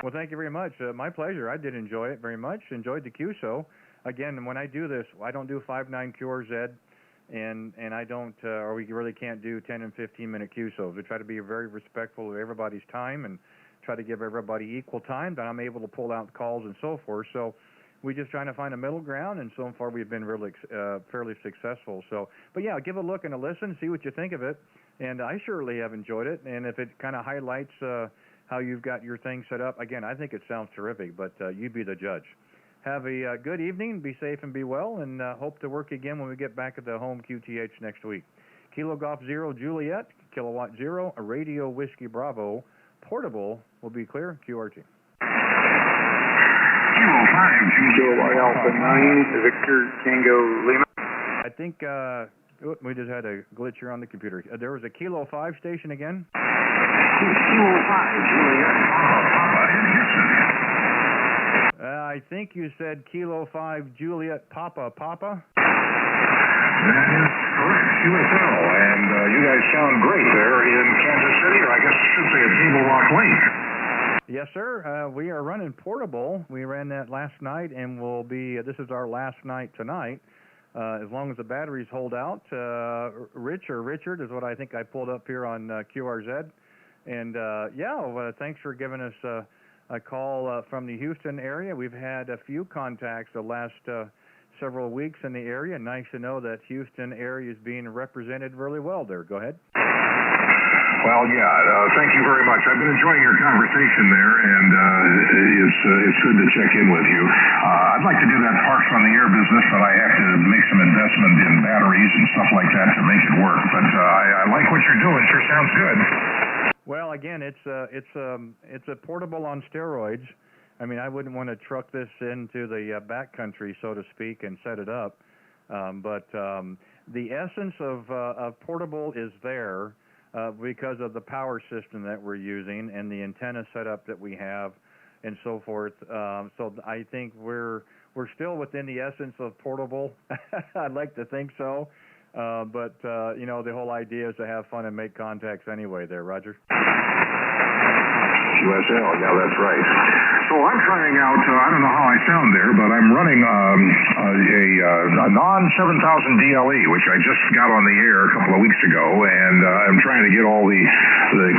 Well, thank you very much. My pleasure. I did enjoy it very much. Enjoyed the QSO. Again, when I do this, I don't do 5.9 QRZ, and I don't, or we really can't do 10 and 15-minute QSOs. We try to be very respectful of everybody's time and try to give everybody equal time, that I'm able to pull out calls and so forth. So we're just trying to find a middle ground, and so far we've been really fairly successful. So, but yeah, give a look and a listen, see what you think of it. And I surely have enjoyed it. And if it kind of highlights how you've got your thing set up, again, I think it sounds terrific, but you be the judge. Have a good evening, be safe and be well, and hope to work again when we get back at the home QTH next week. Kilo Golf 0 Juliet, Kilowatt 0, a Radio Whiskey Bravo, portable will be clear, QRT. Kilo 5, Kilo Alpha 9, Victor Tango Lima. I think we just had a glitch here on the computer. There was a Kilo 5 station again. Kilo 5, Juliet, Papa in Houston. I think you said Kilo 5 Juliet Papa. That is correct, USL, and you guys sound great there in Kansas City, or I guess I should say at Table Rock Lake. Yes, sir. We are running portable. We ran that last night, and we'll be. This is our last night tonight. As long as the batteries hold out. Richard is what I think I pulled up here on QRZ. And thanks for giving us a call from the Houston area. We've had a few contacts the last several weeks in the area. Nice to know that Houston area is being represented really well there. Go ahead. Well, thank you very much. I've been enjoying your conversation there, and it's good to check in with you. I'd like to do that parks on the air business, but I have to make some investment in batteries and stuff like that to make it work. But I like what you're doing. Sure sounds good. Well, again, it's a portable on steroids. I mean, I wouldn't want to truck this into the backcountry, so to speak, and set it up. But the essence of portable is there. Because of the power system that we're using and the antenna setup that we have and so forth. So I think we're still within the essence of portable. I'd like to think so. But the whole idea is to have fun and make contacts anyway there, Roger. USL, yeah, that's right. So I'm trying out, I don't know how I sound there, but I'm running a non-7000 DLE, which I just got on the air a couple of weeks ago, and I'm trying to get all the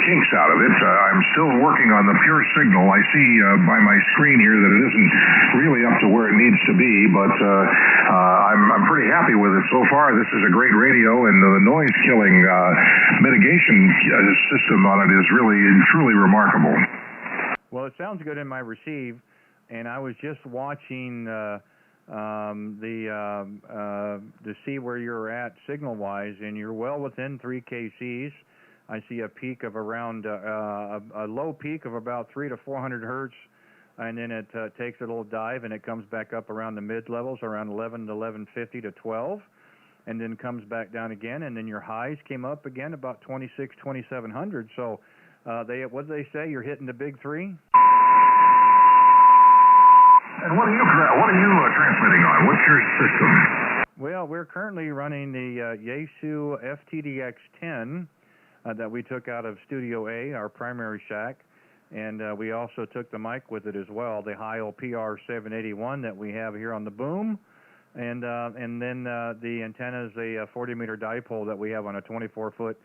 kinks out of it. I'm still working on the pure signal. I see by my screen here that it isn't really up to where it needs to be, but I'm pretty happy with it so far. This is a great radio, and the noise-killing mitigation system on it is really truly remarkable. Well, it sounds good in my receive, and I was just watching to see where you're at signal-wise, and you're well within 3 kcs. I see a peak of around a low peak of about 300 to 400 hertz, and then it takes a little dive, and it comes back up around the mid-levels, around 11 to 1150 to 12, and then comes back down again, and then your highs came up again about 26, 2700. So what do they say? You're hitting the big 3? And what are you transmitting on? What's your system? Well, we're currently running the Yaesu FTDX10 that we took out of Studio A, our primary shack, and we also took the mic with it as well, the Heil PR781 that we have here on the boom, and then the antenna is a 40-meter dipole that we have on a 24-foot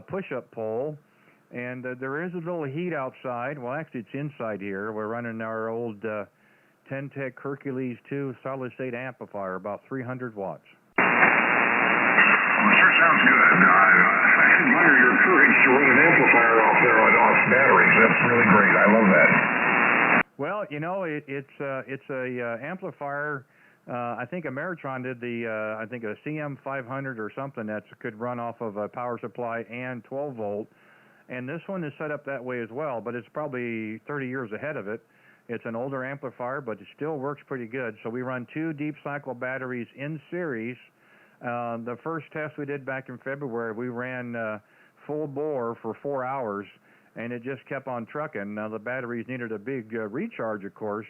push-up pole. And there is a little heat outside. Well, actually, it's inside here. We're running our old Ten-Tech Hercules 2 solid-state amplifier, about 300 watts. Well, it sure sounds good. I admire your courage to run an amplifier off there off batteries. That's really great. I love that. Well, it's a amplifier. I think Ameritron did I think a CM500 or something that could run off of a power supply and 12 volt. And this one is set up that way as well, but it's probably 30 years ahead of it. It's an older amplifier, but it still works pretty good. So we run 2 deep cycle batteries in series. The first test we did back in February, we ran full bore for 4 hours, and it just kept on trucking. Now, the batteries needed a big recharge, of course,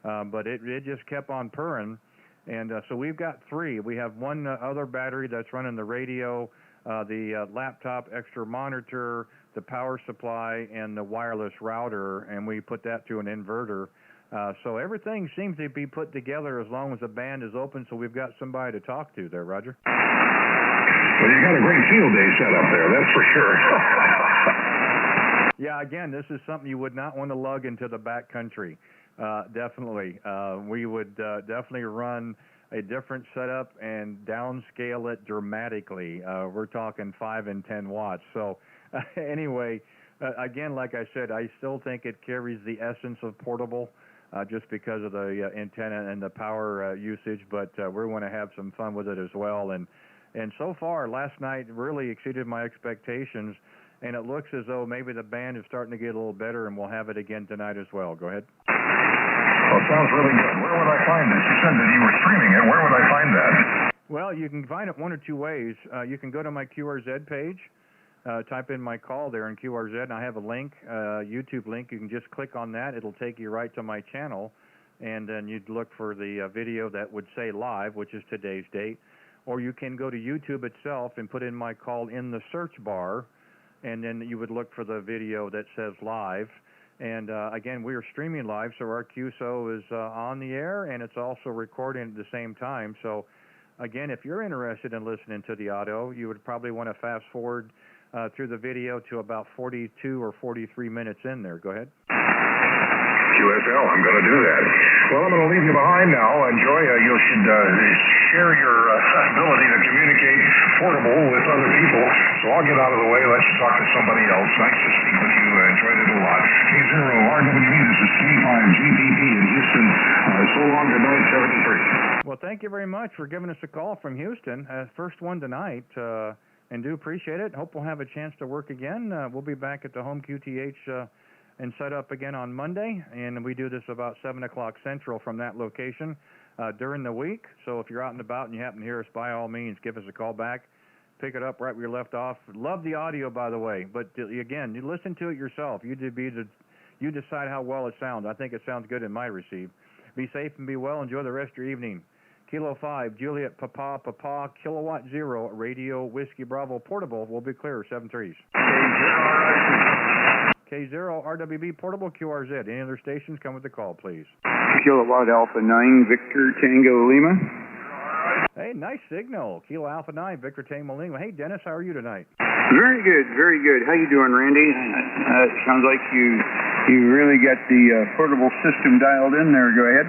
but it just kept on purring. And so we've got 3. We have one other battery that's running the radio, the laptop extra monitor, the power supply, and the wireless router, and we put that to an inverter. So everything seems to be put together as long as the band is open, so we've got somebody to talk to there, Roger. Well, you got a great field day set up there, that's for sure. Yeah, again, this is something you would not want to lug into the back country. Definitely. We would definitely run a different setup and downscale it dramatically. We're talking 5 and 10 watts. So anyway, again, like I said, I still think it carries the essence of portable just because of the antenna and the power usage, but we're going to have some fun with it as well. And so far, last night really exceeded my expectations, and it looks as though maybe the band is starting to get a little better, and we'll have it again tonight as well. Go ahead. Well, sounds really good. Where would I find this? You said that you were streaming it. Where would I find that? Well, you can find it one or two ways. You can go to my QRZ page, type in my call there in QRZ, and I have a link, YouTube link. You can just click on that. It'll take you right to my channel, and then you'd look for the video that would say live, which is today's date. Or you can go to YouTube itself and put in my call in the search bar, and then you would look for the video that says live. And again, we are streaming live, so our QSO is on the air, and it's also recording at the same time. So again, if you're interested in listening to the audio, you would probably want to fast forward through the video to about 42 or 43 minutes in there. Go ahead. QSL, I'm going to do that. Well, I'm going to leave you behind now. Enjoy. You should share your ability to communicate portable with other people. So I'll get out of the way. Let's talk to somebody else. Nice to speak with you. Enjoyed it a lot. K0RWB, this is 25GPP in Houston. So long, good night, 73. Well, thank you very much for giving us a call from Houston. First one tonight, and do appreciate it. Hope we'll have a chance to work again. We'll be back at the home QTH and set up again on Monday, and we do this about 7 o'clock Central from that location during the week. So if you're out and about and you happen to hear us, by all means, give us a call back. Pick it up right where you left off. Love the audio, by the way, but again, you listen to it yourself. You decide how well it sounds. I think it sounds good in my receive. Be safe and be well. Enjoy the rest of your evening. Kilo 5, Juliet, Papa, Kilowatt 0, Radio, Whiskey, Bravo, Portable. Will be clear, 7-3s. K0, RWB, Portable, QRZ. Any other stations, come with the call, please. Kilowatt Alpha 9, Victor Tango Lima. Hey, nice signal. Kilo Alpha 9, Victor Tango Lima. Hey, Dennis, how are you tonight? Very good, very good. How you doing, Randy? Sounds like you really got the portable system dialed in there. Go ahead.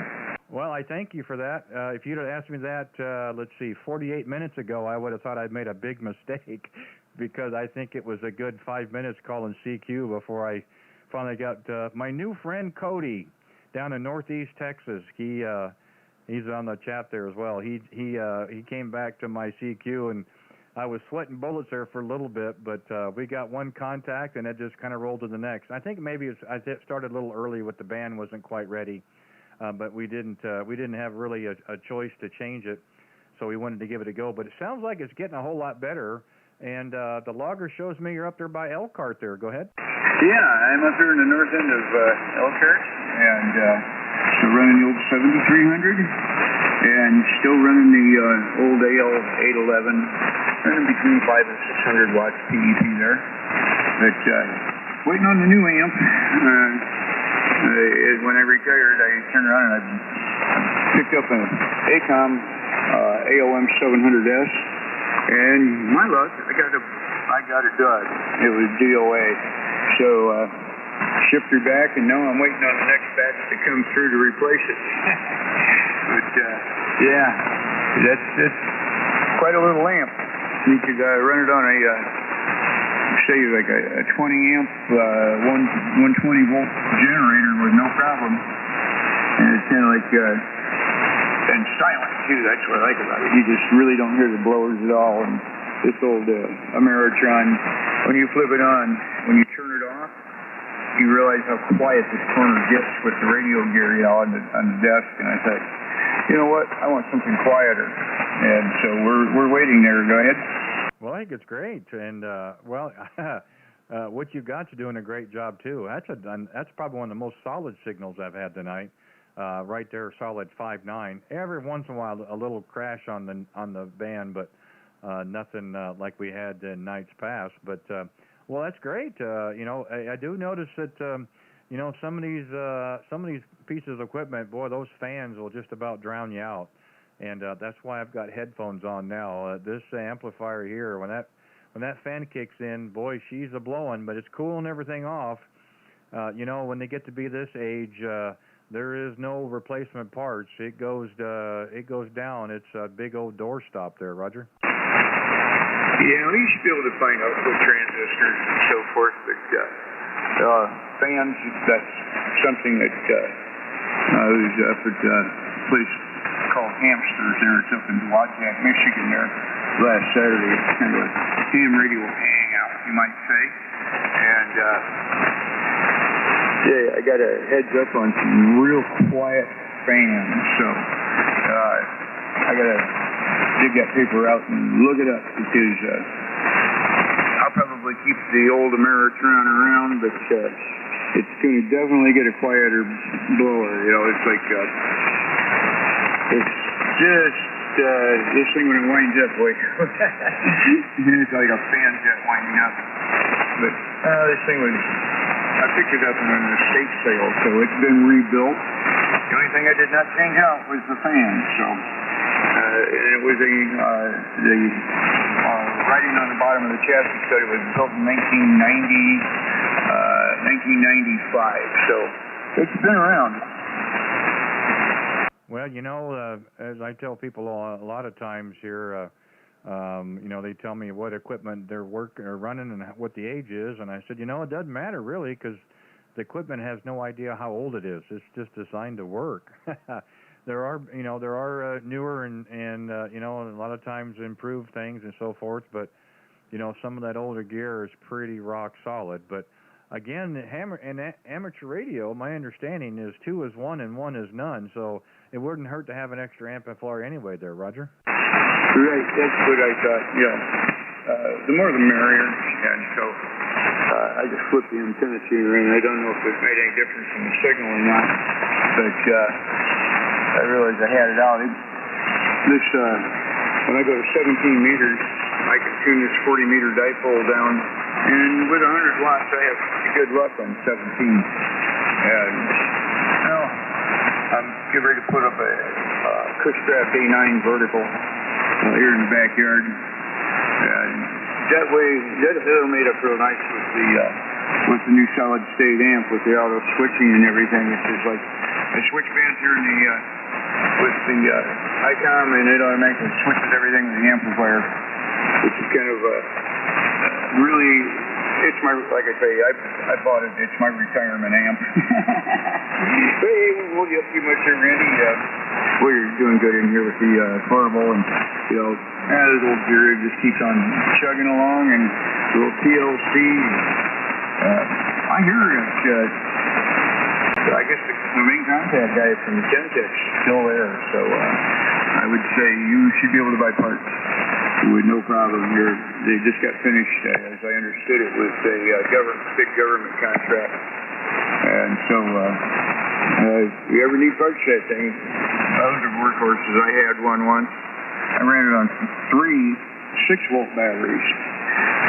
Well, I thank you for that. If you'd have asked me that, let's see, 48 minutes ago, I would have thought I'd made a big mistake because I think it was a good 5 minutes calling CQ before I finally got my new friend Cody down in Northeast Texas. He's on the chat there as well. He came back to my CQ, and I was sweating bullets there for a little bit, but we got one contact, and it just kind of rolled to the next. I think maybe I started a little early with the band wasn't quite ready. But we didn't have really a choice to change it, so we wanted to give it a go. But it sounds like it's getting a whole lot better, and the logger shows me you're up there by Elkhart there. Go ahead. Yeah, I'm up here in the north end of Elkhart, and still running the old 7300, and still running the old AL811, running between 500 and 600 watts PEP there. But waiting on the new amp. When I retired, I turned around and I picked up an ACOM AOM 700S, and my luck, I got it done. It was DOA, so shipped her back, and now I'm waiting on the next batch to come through to replace it. But yeah, that's quite a little amp. You could run it on a say like a 20 amp 120 volt generator with no problem, and it's kind of like and silent too. That's what I like about it. You just really don't hear the blowers at all. And this old Ameritron, when you flip it on, when you turn it off, you realize how quiet this corner gets with the radio gear, on the desk. And I thought, you know what, I want something quieter, and so we're waiting there. Go ahead. Well, I think it's great, and well, what you got's doing a great job too. That's probably one of the most solid signals I've had tonight. Right there, solid 5.9. Every once in a while, a little crash on the band, but nothing like we had in nights past. But well, that's great. I do notice that some of these pieces of equipment, boy, those fans will just about drown you out. And that's why I've got headphones on now. This amplifier here, when that fan kicks in, boy, she's a blowing, but it's cooling everything off. When they get to be this age, there is no replacement parts. It goes down. It's a big old doorstop there, Roger. Yeah, we should be able to find out what transistors and so forth, but fans, that's something that I was up at a place called Hamsters there. It's up in Wajack, Michigan there last Saturday. It's kind of a ham radio hangout, you might say. And I got a heads up on some real quiet fans, so I got to dig that paper out and look it up, because I'll probably keep the old Ameritron around, but it's going to definitely get a quieter blower. It's like it's just this thing when it winds up, boy. It's like a fan jet winding up. But this thing I picked it up in an estate sale, so it's been rebuilt. The only thing I did not change out was the fan, so it was the writing on the bottom of the chassis said it was built in 1995, so it's been around. Well, as I tell people a lot of times here, they tell me what equipment they're running and what the age is, and I said, it doesn't matter really, because the equipment has no idea how old it is. It's just designed to work. There are newer and a lot of times improved things and so forth, but some of that older gear is pretty rock solid. But again, amateur radio, my understanding is 2 is 1 and 1 is none, so it wouldn't hurt to have an extra amplifier anyway there, Roger. Right, that's what I thought, yeah. The more the merrier, and so I just flipped the antenna tuner in. I don't know if it made any difference in the signal or not, but I realized I had it out. When I go to 17 meters, I can tune this 40-meter dipole down, and with 100 watts, I have good luck on 17. And I'm getting ready to put up a Cushcraft A9 vertical here in the backyard. And that way, that'll made up real nice with the new solid-state amp with the auto switching and everything. It's just like I switch bands here with the ICOM, and it automatically switches everything with the amplifier, which is kind of really, it's my, like I say, I bought it, it's my retirement amp. But hey, we won't get too much here, Randy. Well, you're doing good in here with the portable, and this old beer just keeps on chugging along, and the little TLC. I hear it. I guess the main contact guy from Gentek's still there, so I would say you should be able to buy parts with no problem. They just got finished, as I understood it, with a big government contract, and so if you ever need parts for that thing, those are workhorses. I had one once. I ran it on 3 6-volt batteries.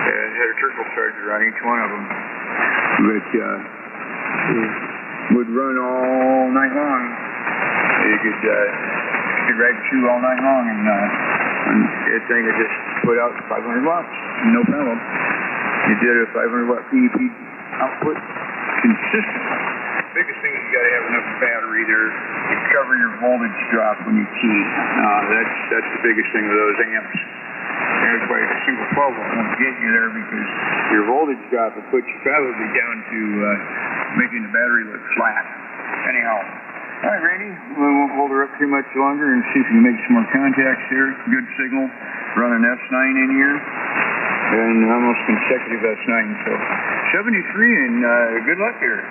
It had a turbocharger on each one of them, but would run all night long. You could ride the shoe all night long, and that thing would just put out 500 watts, no problem. You did a 500 watt PEP output consistently. The biggest thing is you got to have enough battery there to cover your voltage drop when you key. That's the biggest thing with those amps. And that's why a single 12 volt won't get you there, because your voltage drop will put you probably down to making the battery look flat. Anyhow, all right, Randy, we won't hold her up too much longer and see if we can make some more contacts here. Good signal. Run an S9 in here, and almost consecutive S9. So 73, and good luck here.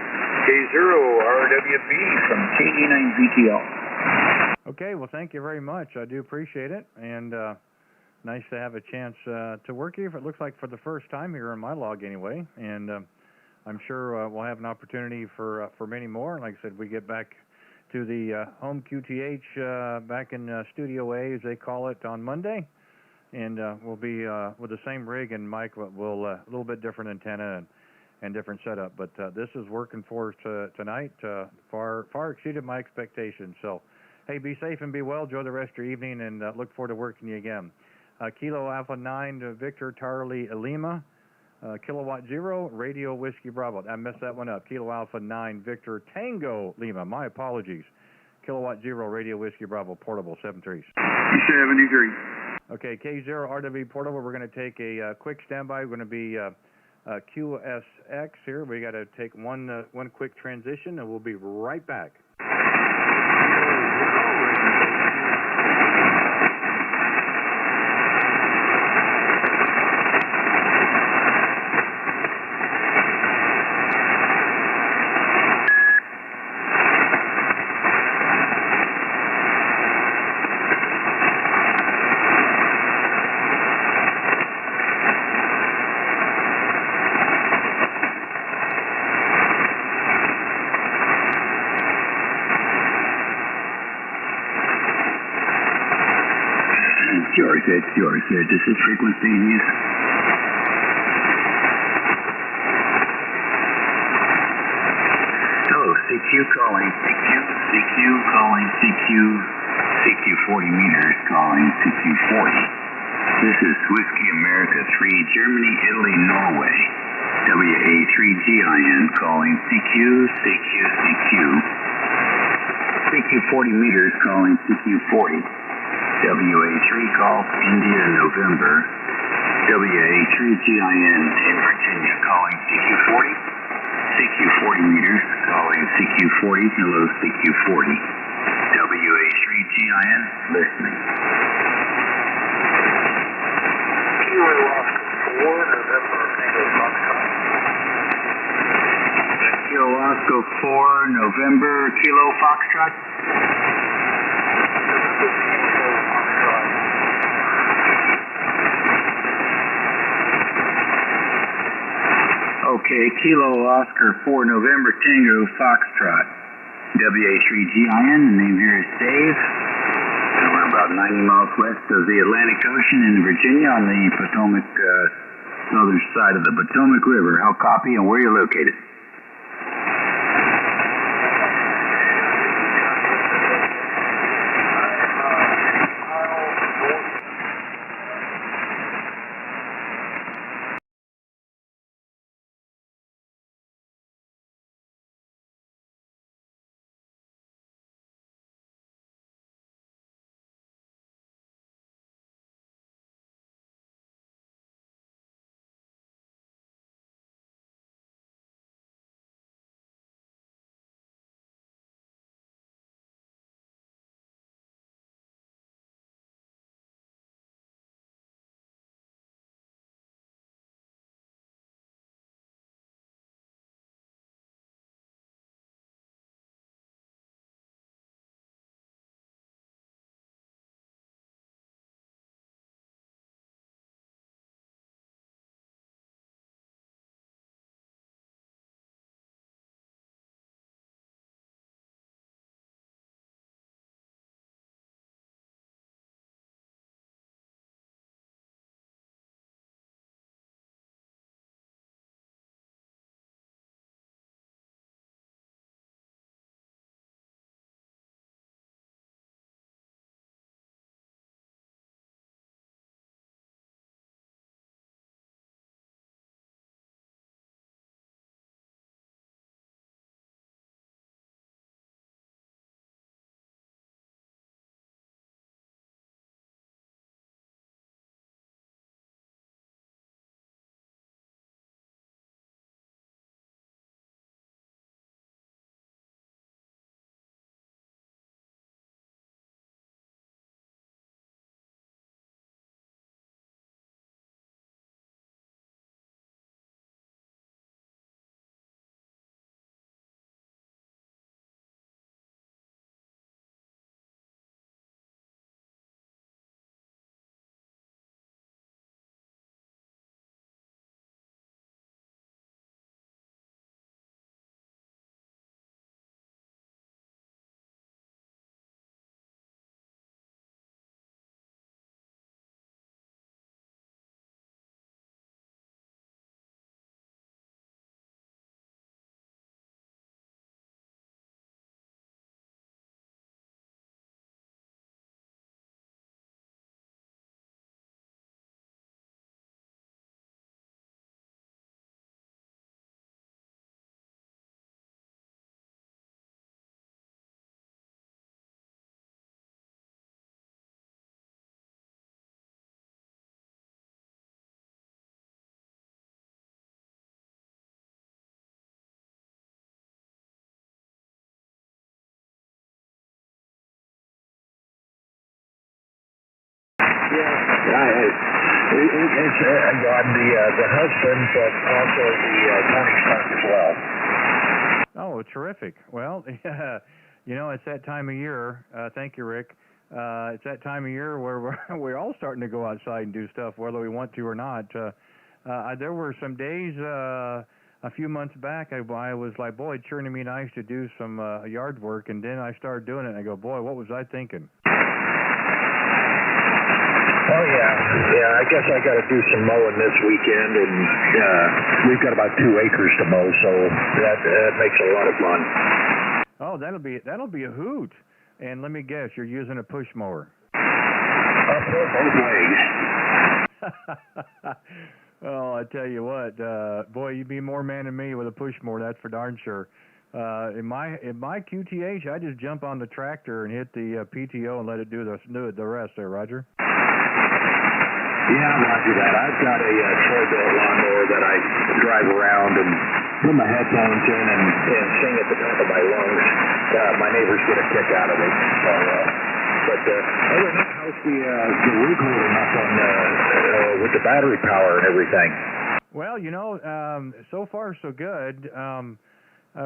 K0RWB from KE9VTL. Okay, well, thank you very much. I do appreciate it, and nice to have a chance to work here. It looks like for the first time here in my log anyway, and I'm sure we'll have an opportunity for many more. Like I said, we get back to the home QTH back in Studio A, as they call it, on Monday, and we'll be with the same rig and mic, but we'll a little bit different antenna and different setup. But this is working for us tonight. Far exceeded my expectations. So, hey, be safe and be well. Enjoy the rest of your evening, and look forward to working you again. Kilo Alpha 9 to Victor Charlie Lima. Kilowatt 0, Radio Whiskey Bravo. I messed that one up. Kilo Alpha 9, Victor Tango Lima. My apologies. Kilowatt 0, Radio Whiskey Bravo, portable, 73. 73. Okay, K0 RW portable. We're going to take a quick standby. We're going to be QSX here. We got to take one quick transition, and we'll be right back. Yours. This is frequency use. Hello, CQ calling. CQ calling. CQ 40 meters calling CQ 40. This is Whiskey America 3, Germany, Italy, Norway. WA3GIN calling CQ 40 meters calling CQ 40. WA3 call, India, November. WA3GIN in Virginia, calling CQ40. CQ40 meters, calling CQ40. Hello, CQ40. WA3GIN, listening. Kilo Oscar 4, November, Tango Foxtrot. Kilo Oscar 4, November, Kilo Foxtrot. Okay, Kilo Oscar 4 November Tango Foxtrot. WA3GIN, the name here is Dave. And we're about 90 miles west of the Atlantic Ocean in Virginia on the Potomac, southern side of the Potomac River. How copy and where you're located? It's on the husband, but also the Tony Stark as well. Oh, terrific. Well, you know, it's that time of year. Thank you, Rick. It's that time of year where we're all starting to go outside and do stuff, whether we want to or not. There were some days a few months back I was like, boy, it's sure to be nice to do some yard work, and then I started doing it, and I go, boy, what was I thinking? Oh, yeah, I guess I got to do some mowing this weekend, and we've got about 2 acres to mow, so that makes a lot of fun. Oh, that'll be a hoot. And let me guess, you're using a push mower. Both ways. Oh, I tell you what, boy, you'd be more man than me with a push mower, that's for darn sure. In my QTH, I just jump on the tractor and hit the PTO and let it do the rest there, Roger. Yeah, Roger that. I've got a troy-built lawnmower that I drive around and put my headphones in and sing at the top of my lungs. My neighbors get a kick out of it. So, but other than that, how's the rig holding up on with the battery power and everything? Well, you know, so far so good.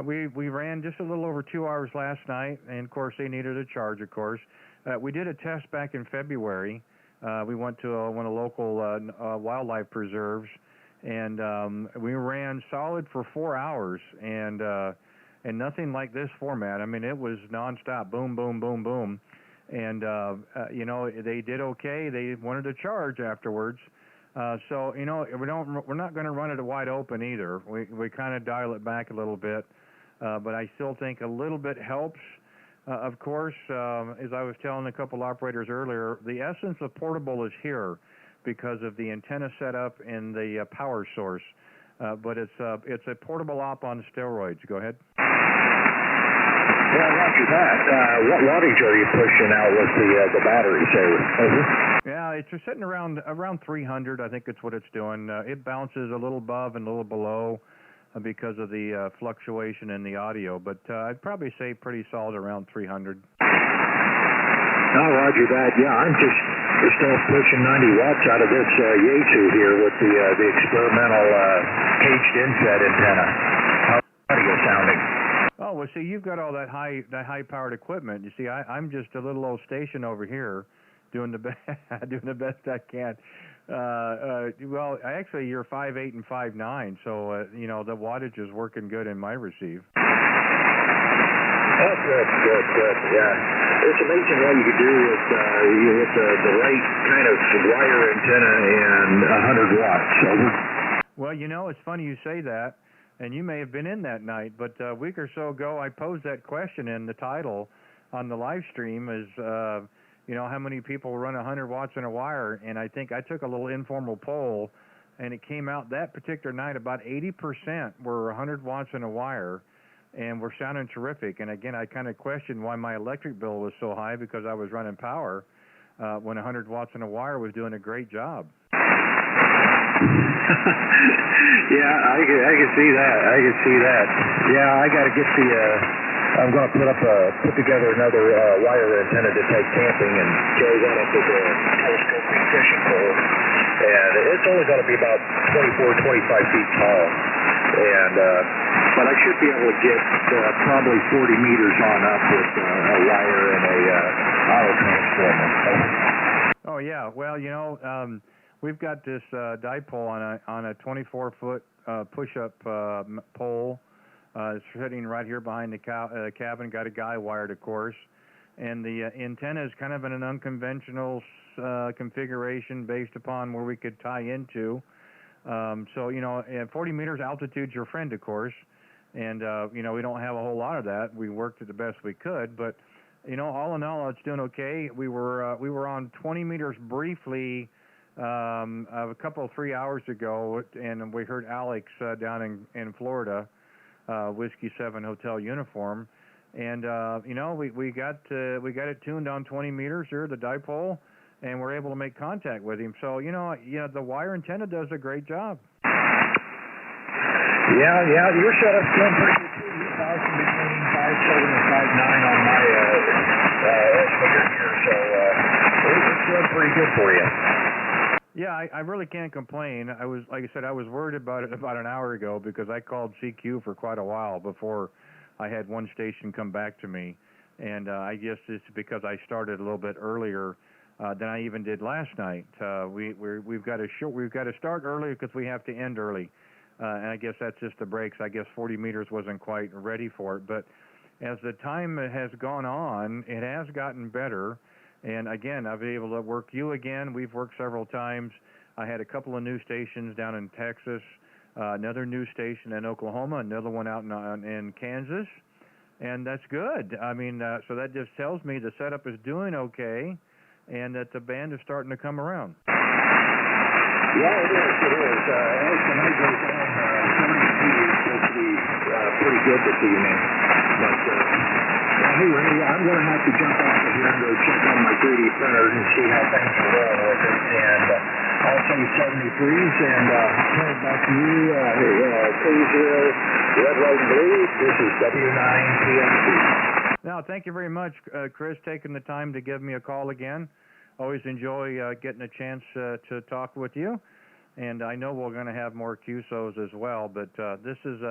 We ran just a little over 2 hours last night, and of course they needed a charge. Of course, we did a test back in February. We went to one of the local wildlife preserves, and we ran solid for 4 hours, and nothing like this format. I mean, it was nonstop, boom, boom, boom, boom, and you know, they did okay. They wanted a charge afterwards, so you know, we're not going to run it wide open either. We kind of dial it back a little bit, but I still think a little bit helps. Of course, as I was telling a couple operators earlier, the essence of portable is here because of the antenna setup and the power source. But it's a portable op on steroids. Go ahead. Well, Roger that. What wattage are you pushing out with the battery saver? Yeah, it's just sitting around 300. I think it's what it's doing. It bounces a little above and a little below because of the fluctuation in the audio, but I'd probably say pretty solid around 300. Oh, Roger that. Yeah, I'm just pushing 90 watts out of this Yaesu here with the experimental caged inset antenna. How's the audio sounding? Oh, well, see, you've got all that high-powered equipment. You see, I'm just a little old station over here doing the best I can. Well, actually, you're 5'8" and 5'9", so you know, the wattage is working good in my receive. Oh, good. Yeah, it's amazing what you could do with the right kind of wire antenna and 100 watts. So well, you know, it's funny you say that, and you may have been in that night, but a week or so ago, I posed that question in the title on the live stream is, you know, how many people run 100 watts in a wire? And I think I took a little informal poll, and it came out that particular night about 80% were 100 watts in a wire, and were sounding terrific. And again, I kind of questioned why my electric bill was so high because I was running power when 100 watts in a wire was doing a great job. Yeah, I can see that. Yeah, I got to get I'm going to put together another wire antenna to take camping and carry that up with a telescoping fishing pole. And it's only going to be about 24, 25 feet tall. And but I should be able to get probably 40 meters on up with a wire and a auto transformer. Oh yeah, well, you know, we've got this dipole on a 24-foot push-up pole. It's sitting right here behind the cabin. Got a guy wired, of course, and the antenna is kind of in an unconventional configuration based upon where we could tie into. So, you know, 40 meters altitude's your friend, of course, and you know, we don't have a whole lot of that. We worked it the best we could, but you know, all in all, it's doing okay. We were on 20 meters briefly a couple 3 hours ago, and we heard Alex down in Florida, Whiskey 7 Hotel uniform, and you know, we got it tuned on 20 meters here, the dipole, and we're able to make contact with him. So you know, the wire antenna does a great job. Yeah, your setup's doing pretty good too. You're bouncing between 5.7 and 5.9 on my estimator here, so it's doing pretty good for you. Yeah, I really can't complain. I was, like I said, I was worried about it about an hour ago because I called CQ for quite a while before I had one station come back to me, and I guess it's because I started a little bit earlier than I even did last night. We've got to start early because we have to end early, and I guess that's just the breaks. I guess 40 meters wasn't quite ready for it, but as the time has gone on, it has gotten better. And again, I've been able to work you again. We've worked several times. I had a couple of new stations down in Texas, another new station in Oklahoma, another one out in Kansas, and that's good. I mean, so that just tells me the setup is doing okay, and that the band is starting to come around. Yeah, it is. As the night goes on, coming to you is supposed to be pretty good this evening. But, hey, Ray, I'm going to have to jump off of here and go check on my 3D printers and see how things are going with it. And I'll say 73s, and turn it back to you, K0, Red, White, and Blue. This is W9PMC. Now, thank you very much, Chris, taking the time to give me a call again. Always enjoy getting a chance to talk with you, and I know we're going to have more QSOs as well. But this is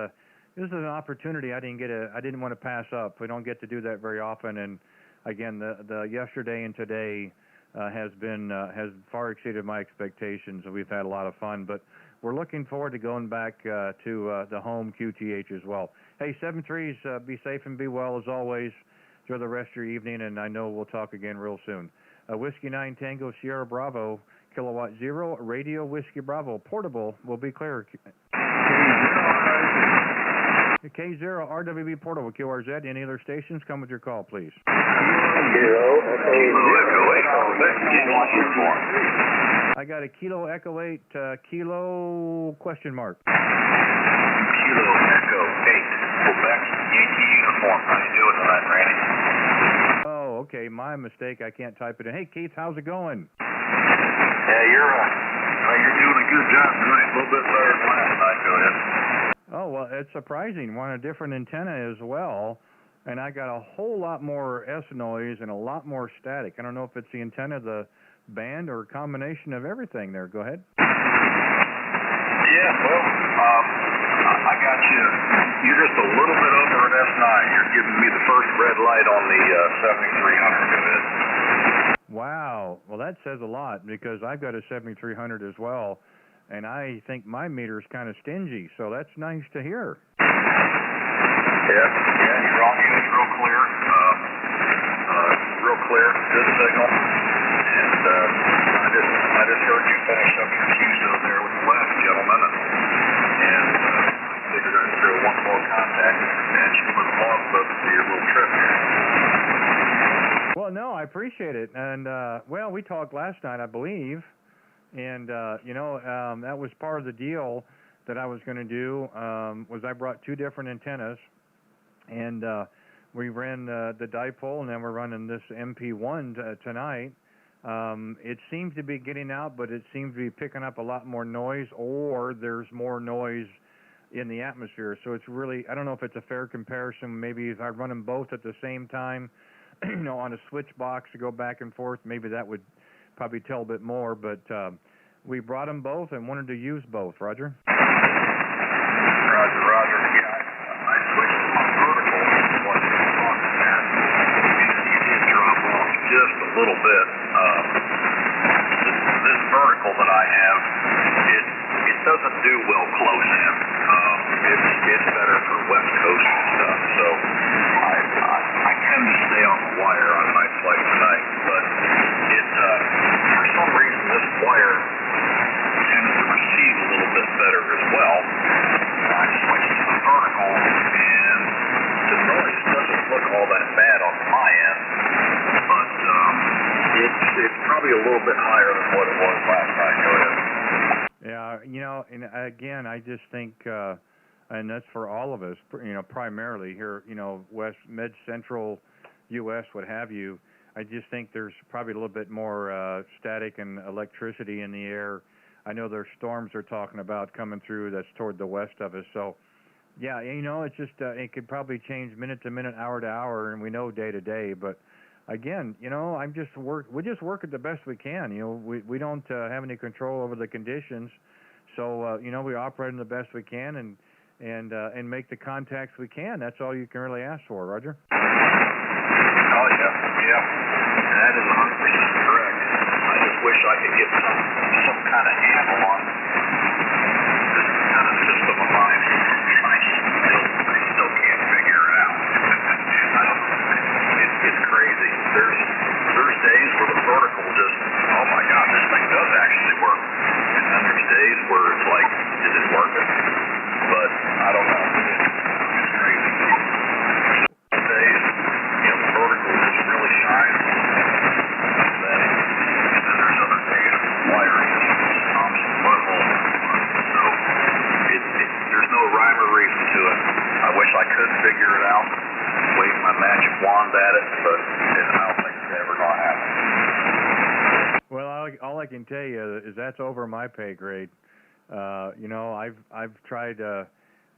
an opportunity I didn't want to pass up. We don't get to do that very often, and again, the yesterday and today has far exceeded my expectations, and we've had a lot of fun. But we're looking forward to going back to the home QTH as well. Hey, 7-3s, be safe and be well as always. Enjoy the rest of your evening, and I know we'll talk again real soon. Whiskey 9 Tango Sierra Bravo, Kilowatt 0, Radio Whiskey Bravo, portable will be clear. K0 RWB portable, QRZ. Any other stations? Come with your call, please. I got a Kilo Echo 8, Kilo question mark. Kilo Echo 8, Quebec Yankee uniform. How you doing tonight, Randy? Oh, okay, my mistake. I can't type it in. Hey, Keith, how's it going? Yeah, you're doing a good job tonight. A little bit better than last night. Go ahead. Oh, well, it's surprising. Want a different antenna as well, and I got a whole lot more S noise and a lot more static. I don't know if it's the antenna, the band, or a combination of everything there. Go ahead. Yeah, well, I got you. You're just a little bit over an S9. You're giving me the first red light on the 7300. Go ahead. Wow. Well, that says a lot because I've got a 7300 as well, and I think my meter's kind of stingy, so that's nice to hear. Yeah, you're on units real clear. Real clear, good signal. And I just heard you finish up your QSO there with the last gentleman, and I figured I'd throw one more contact at you for the logbook for your little trip here. Well, no, I appreciate it. And, well, we talked last night, I believe, and, that was part of the deal that I was going to do, was I brought two different antennas, and we ran the dipole, and then we're running this MP-1 tonight. It seems to be getting out, but it seems to be picking up a lot more noise, or there's more noise in the atmosphere. So it's really, I don't know if it's a fair comparison. Maybe if I run them both at the same time, on a switch box to go back and forth, maybe that would probably tell a bit more. But we brought them both and wanted to use both. Roger? Roger. Yeah, I switched to my vertical when you were talking there. You did drop off just a little bit. This vertical that I have, it doesn't do well close in. It's better for West Coast and stuff. So I tend to stay on the wire on nights like tonight. But for some reason, this wire tends to receive a little bit better as well. I switched to the vertical, and the noise doesn't look all that bad on my end, but it's probably a little bit higher than what it was last night. Go ahead. Yeah, and again, I just think, and that's for all of us, primarily here, West, Mid-Central U.S., what have you, I just think there's probably a little bit more static and electricity in the air. I know there's storms they're talking about coming through that's toward the west of us. So, yeah, it's just, it could probably change minute to minute, hour to hour, and we know day to day. But again, you know, we just work it the best we can. You know, we don't have any control over the conditions, so you know, we operate them the best we can and make the contacts we can. That's all you can really ask for, Roger. Oh yeah, yeah, that is 100% correct. I just wish I could get some kind of handle on this kind of system of mine. I still can't figure it out. It's crazy. There's days where the vertical just, oh my God, this thing does actually work. And then there's days where it's like, is it working? But I don't know. It's crazy. Some days, you know, the vertical just really shines. And then there's other days wiring just comes purple. So there's no rhyme or reason to it. I wish I could figure it out, wave my magic wand at it, but I don't think it's ever going to happen. Well, all I can tell you is that's over my pay grade. You know, I've tried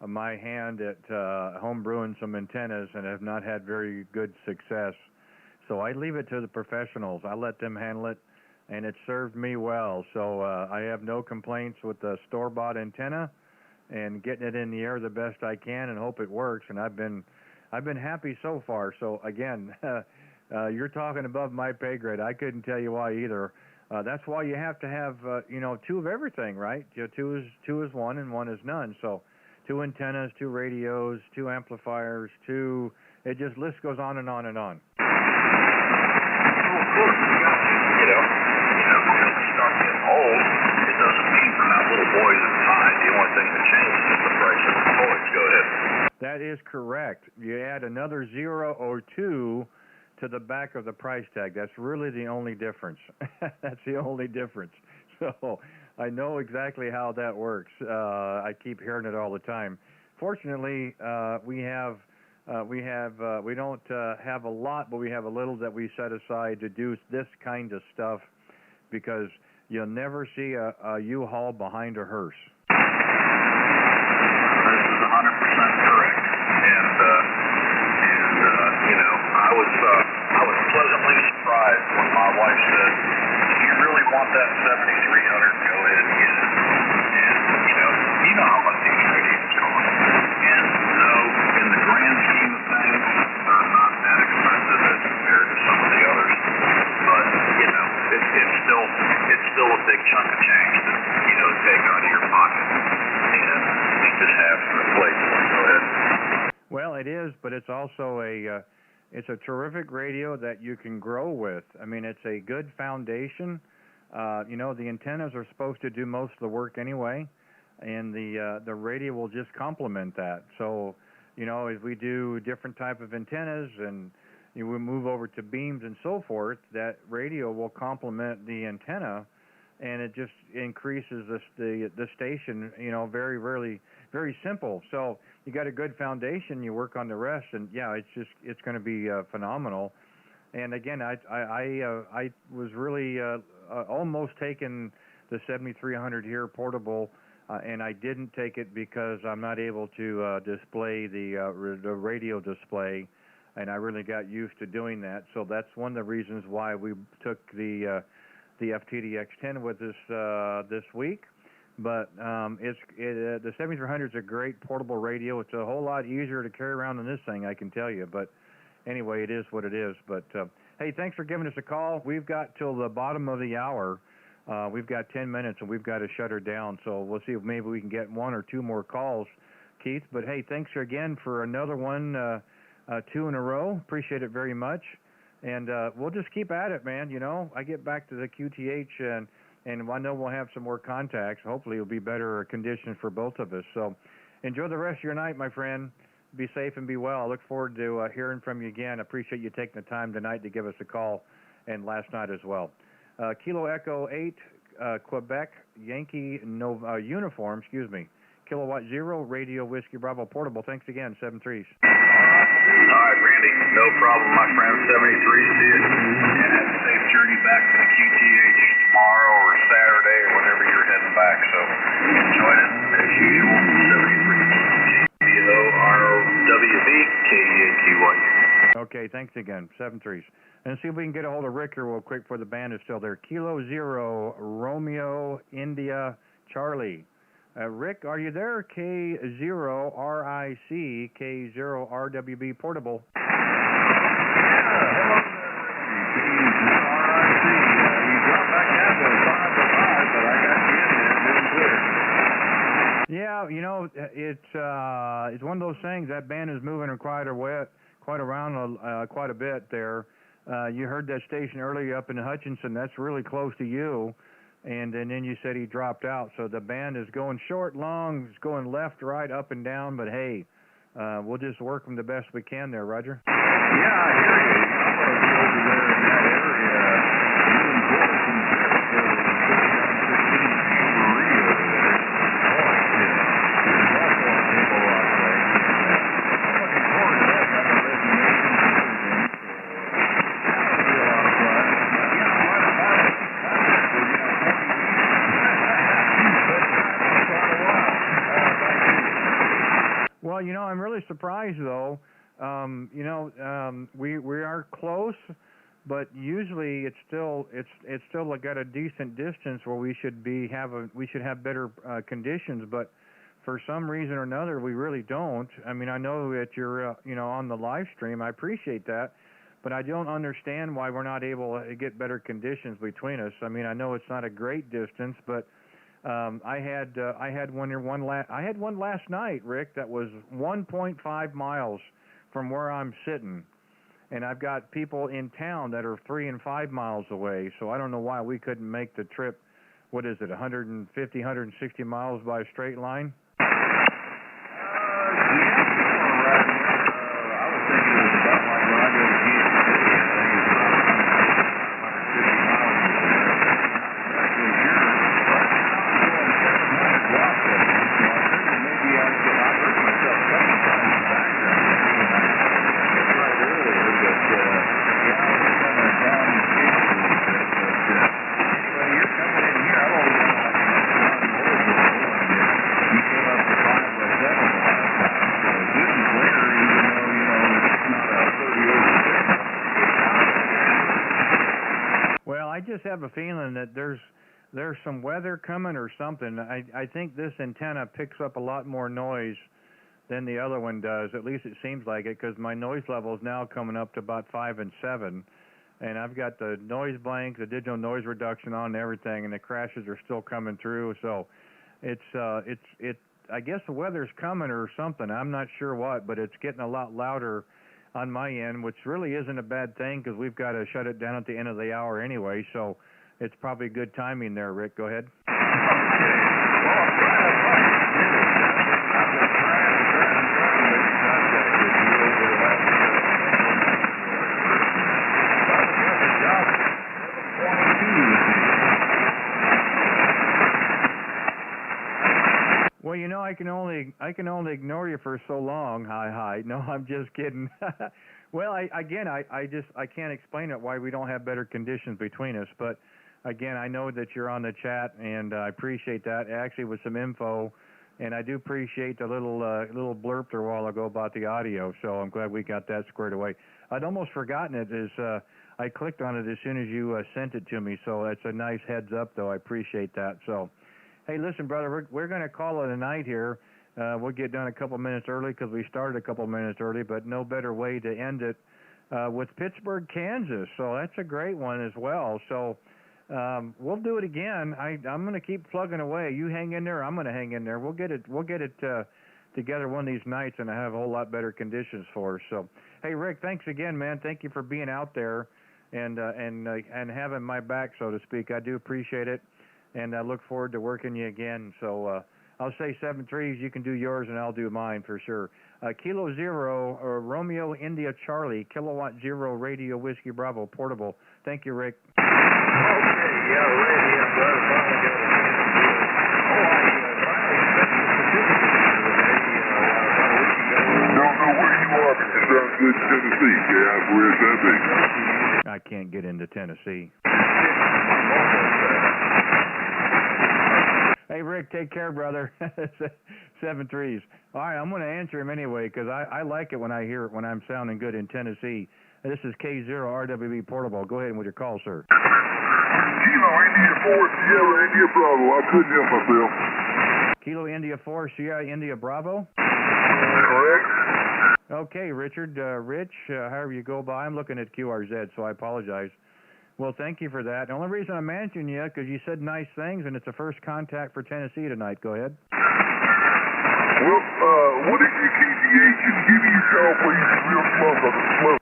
my hand at homebrewing some antennas and have not had very good success. So I leave it to the professionals. I let them handle it, and it served me well. So I have no complaints with the store-bought antenna and getting it in the air the best I can and hope it works. And I've been happy so far. So again, you're talking above my pay grade. I couldn't tell you why either. That's why you have to have you know, two of everything, right? You know, two is one and one is none. So 2 antennas, 2 radios, 2 amplifiers, 2. It just list goes on and on and on. Of course, you know, when we start getting old, it doesn't mean we're not little boys inside. The only thing that changes is the price of the toys. Go ahead. That is correct. You add another 0 or 2 to the back of the price tag. That's really the only difference. That's the only difference. So I know exactly how that works. I keep hearing it all the time. Fortunately, we don't have a lot, but we have a little that we set aside to do this kind of stuff, because you'll never see a U-Haul behind a hearse. This is 100% correct. You know, I was pleasantly surprised when my wife said, "If you really want that 7300, go ahead and get it." And you know how much these radios cost. And so, in the grand scheme of things, they're not that expensive as compared to some of the others. But you know, it's still a big chunk of change to take out of your pocket, and you just have to replace it. Go ahead. Well, it is, but it's also it's a terrific radio that you can grow with. I mean, it's a good foundation. You know, the antennas are supposed to do most of the work anyway, and the radio will just complement that. So, you know, as we do different type of antennas and we move over to beams and so forth, that radio will complement the antenna, and it just increases the station. You know, very simple. So you got a good foundation, you work on the rest, and yeah, it's going to be phenomenal. And again, I was really almost taking the 7300 here portable, and I didn't take it because I'm not able to display the radio display, and I really got used to doing that. So that's one of the reasons why we took the FTDX10 with us this week. But the 7300 is a great portable radio. It's a whole lot easier to carry around than this thing, I can tell you. But anyway, it is what it is. But hey, thanks for giving us a call. We've got till the bottom of the hour. We've got 10 minutes, and we've got to shut her down. So we'll see if maybe we can get 1 or 2 more calls, Keith. But hey, thanks again for another one, 2 in a row. Appreciate it very much. And we'll just keep at it, man. You know, I get back to the QTH, and I know we'll have some more contacts. Hopefully it'll be better conditions for both of us. So enjoy the rest of your night, my friend. Be safe and be well. I look forward to hearing from you again. I appreciate you taking the time tonight to give us a call, and last night as well. Kilo Echo 8, Quebec, Yankee uniform, Kilowatt 0, Radio Whiskey Bravo Portable. Thanks again, 7-3s. All right, Randy. No problem, my friend. 73, see you. And have a safe journey back to the QTH tomorrow or Saturday or whenever you're heading back. So enjoy it as usual. 73. KDOROWB, KDAQY. Okay. Okay, thanks again. 7-3s. And see if we can get a hold of Rick here real quick for the band is still there. Kilo 0, Romeo, India, Charlie. Rick, are you there? K0, RIC, K0, RWB, portable. Yeah, hello there, RIC. You dropped back down to 5 to 5, but I got you in there good and clear. Yeah, you know, it's one of those things. That band is moving quite around quite a bit there. You heard that station earlier up in Hutchinson. That's really close to you. And then you said he dropped out. So the band is going short, long, it's going left, right, up and down. But hey, we'll just work them the best we can there, Roger. Yeah, I hear you. I'm going to be over there in that area. Doing course and trips for the 3915 Jamboree over there. Boy, it's awful on people out there. I'm looking forward to that. Got my resignation and everything. That'll be a lot of fun. Yeah, quite a while. Well, you know, I'm really surprised though. We are close, but usually it's still got a decent distance where we should have better conditions. But for some reason or another, we really don't. I mean, I know that you're on the live stream. I appreciate that, but I don't understand why we're not able to get better conditions between us. I mean, I know it's not a great distance, but I had one last night, Rick, that was 1.5 miles from where I'm sitting, and I've got people in town that are 3 and 5 miles away. So I don't know why we couldn't make the trip. What is it, 150, 160 miles by a straight line? I was thinking it was about like when I go to Kansas City. I think it's about 150 miles from there. Actually, here, right now I'm going 700 watts of it, so I figured maybe I heard myself a couple times in the background. That's right earlier, but yeah, I was kind of down in the case a little bit. But anyway, you're coming in here. I've only got like you came up to 5 by 7 the last time, so this is later, even though, it's not a 30 over 6. Well, I just have a feeling that there's some weather coming or something. I think this antenna picks up a lot more noise than the other one does. At least it seems like it, because my noise level is now coming up to about 5 and 7, and I've got the noise blank, the digital noise reduction on and everything, and the crashes are still coming through. So I guess the weather's coming or something. I'm not sure what, but it's getting a lot louder on my end, which really isn't a bad thing because we've got to shut it down at the end of the hour anyway. So it's probably good timing there, Rick. Go ahead. Okay. Well, I'm glad I thought you did it. I've been trying to make contact with you over the last I've got the job 722. Well, you know, I can only ignore you for so long. Hi. No, I'm just kidding. Well, I can't explain it why we don't have better conditions between us. But again, I know that you're on the chat, and I appreciate that. Actually, with some info, and I do appreciate the little blurb there a while ago about the audio. So I'm glad we got that squared away. I'd almost forgotten it. I clicked on it as soon as you sent it to me. So that's a nice heads up, though. I appreciate that. So. Hey, listen, brother, we're going to call it a night here. We'll get done a couple minutes early because we started a couple minutes early, but no better way to end it with Pittsburgh, Kansas. So that's a great one as well. So we'll do it again. I'm going to keep plugging away. You hang in there. I'm going to hang in there. We'll get it together one of these nights, and I have a whole lot better conditions for us. So, hey, Rick, thanks again, man. Thank you for being out there and having my back, so to speak. I do appreciate it. And I look forward to working you again. So I'll say 7-3s. You can do yours, and I'll do mine for sure. Kilo 0, Romeo India Charlie, Kilowatt 0, Radio Whiskey Bravo, portable. Thank you, Rick. Okay, yeah, ready. I'm glad I finally got a chance to do it. Oh, I finally sent the certificate about a week ago. Don't know where you are, but you're down good Tennessee. Yeah, where's that be? I can't get into Tennessee. Hey, Hey, Rick, take care, brother. 7-3s. All right, I'm going to answer him anyway because I like it when I hear it when I'm sounding good in Tennessee. This is K0RWB Portable. Go ahead with your call, sir. Kilo India 4, Sierra India Bravo. I couldn't help myself. Kilo India 4, Sierra India Bravo? Correct. Okay, Richard. Rich, however you go by. I'm looking at QRZ, so I apologize. Well, thank you for that. The only reason I'm answering you because you said nice things, and it's a first contact for Tennessee tonight. Go ahead. Well, what is your KDH and give me your call, please? Real slow.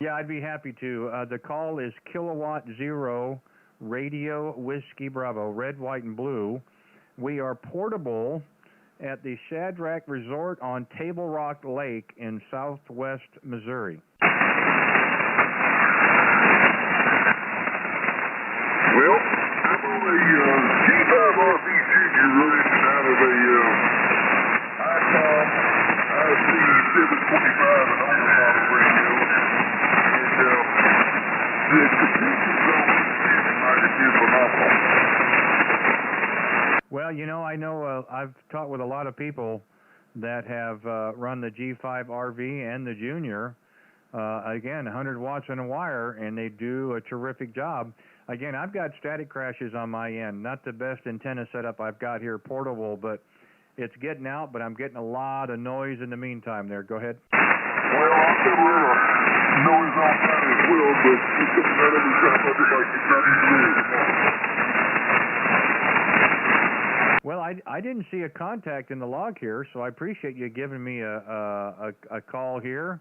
Yeah, I'd be happy to. The call is Kilowatt 0 Radio Whiskey Bravo, red, white, and blue. We are portable at the Shadrack Resort on Table Rock Lake in southwest Missouri. Well, I'm on a G5 RV Junior running out of a ICOM IC725 and older model radio. And the conditions on this engine might have been phenomenal. Well, you know, I know I've talked with a lot of people that have run the G5 RV and the Junior. Again, 100 watts on a wire, and they do a terrific job. Again, I've got static crashes on my end. Not the best antenna setup I've got here, portable, but it's getting out, but I'm getting a lot of noise in the meantime there. Go ahead. Well, I'll tell you what, noise on time as well, but it's coming out every time I feel like it's not easy. Well, I didn't see a contact in the log here, so I appreciate you giving me a call here.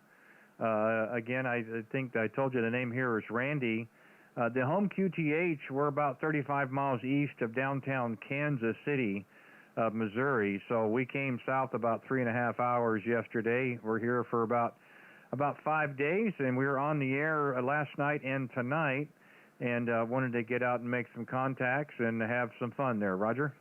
Again, I think I told you the name here is Randy. The home QTH, we're about 35 miles east of downtown Kansas City, Missouri. So we came south about 3.5 hours yesterday. We're here for about 5 days, and we were on the air last night and tonight, and wanted to get out and make some contacts and have some fun there. Roger?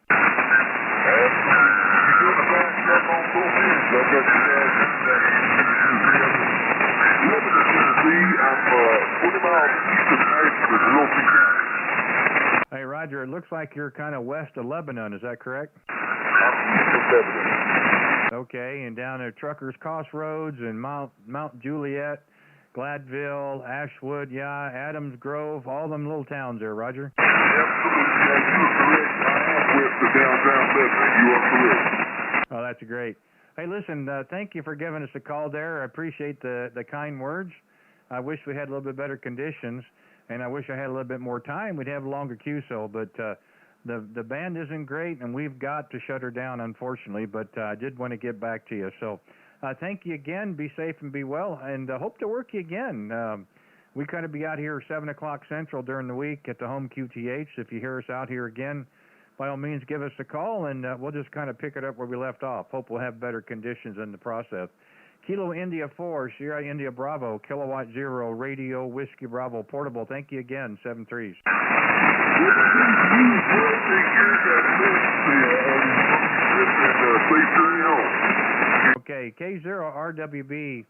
Hey, Roger, it looks like you're kind of west of Lebanon. Is that correct? Okay, and down at Truckers Crossroads and Mount Juliet, Gladville, Ashwood, yeah, Adams Grove, all them little towns there, Roger? Oh, that's great. Hey, listen, thank you for giving us a call there. I appreciate the kind words. I wish we had a little bit better conditions, and I wish I had a little bit more time. We'd have a longer QSO, but the band isn't great, and we've got to shut her down, unfortunately, but I did want to get back to you. So thank you again. Be safe and be well, and hope to work you again. We kind of be out here 7 o'clock Central during the week at the home QTH. If you hear us out here again, by all means, give us a call, and we'll just kind of pick it up where we left off. Hope we'll have better conditions in the process. Kilo India 4, Sierra India Bravo, Kilowatt 0, Radio Whiskey Bravo, portable. Thank you again, 7-3s. Okay, K0RWB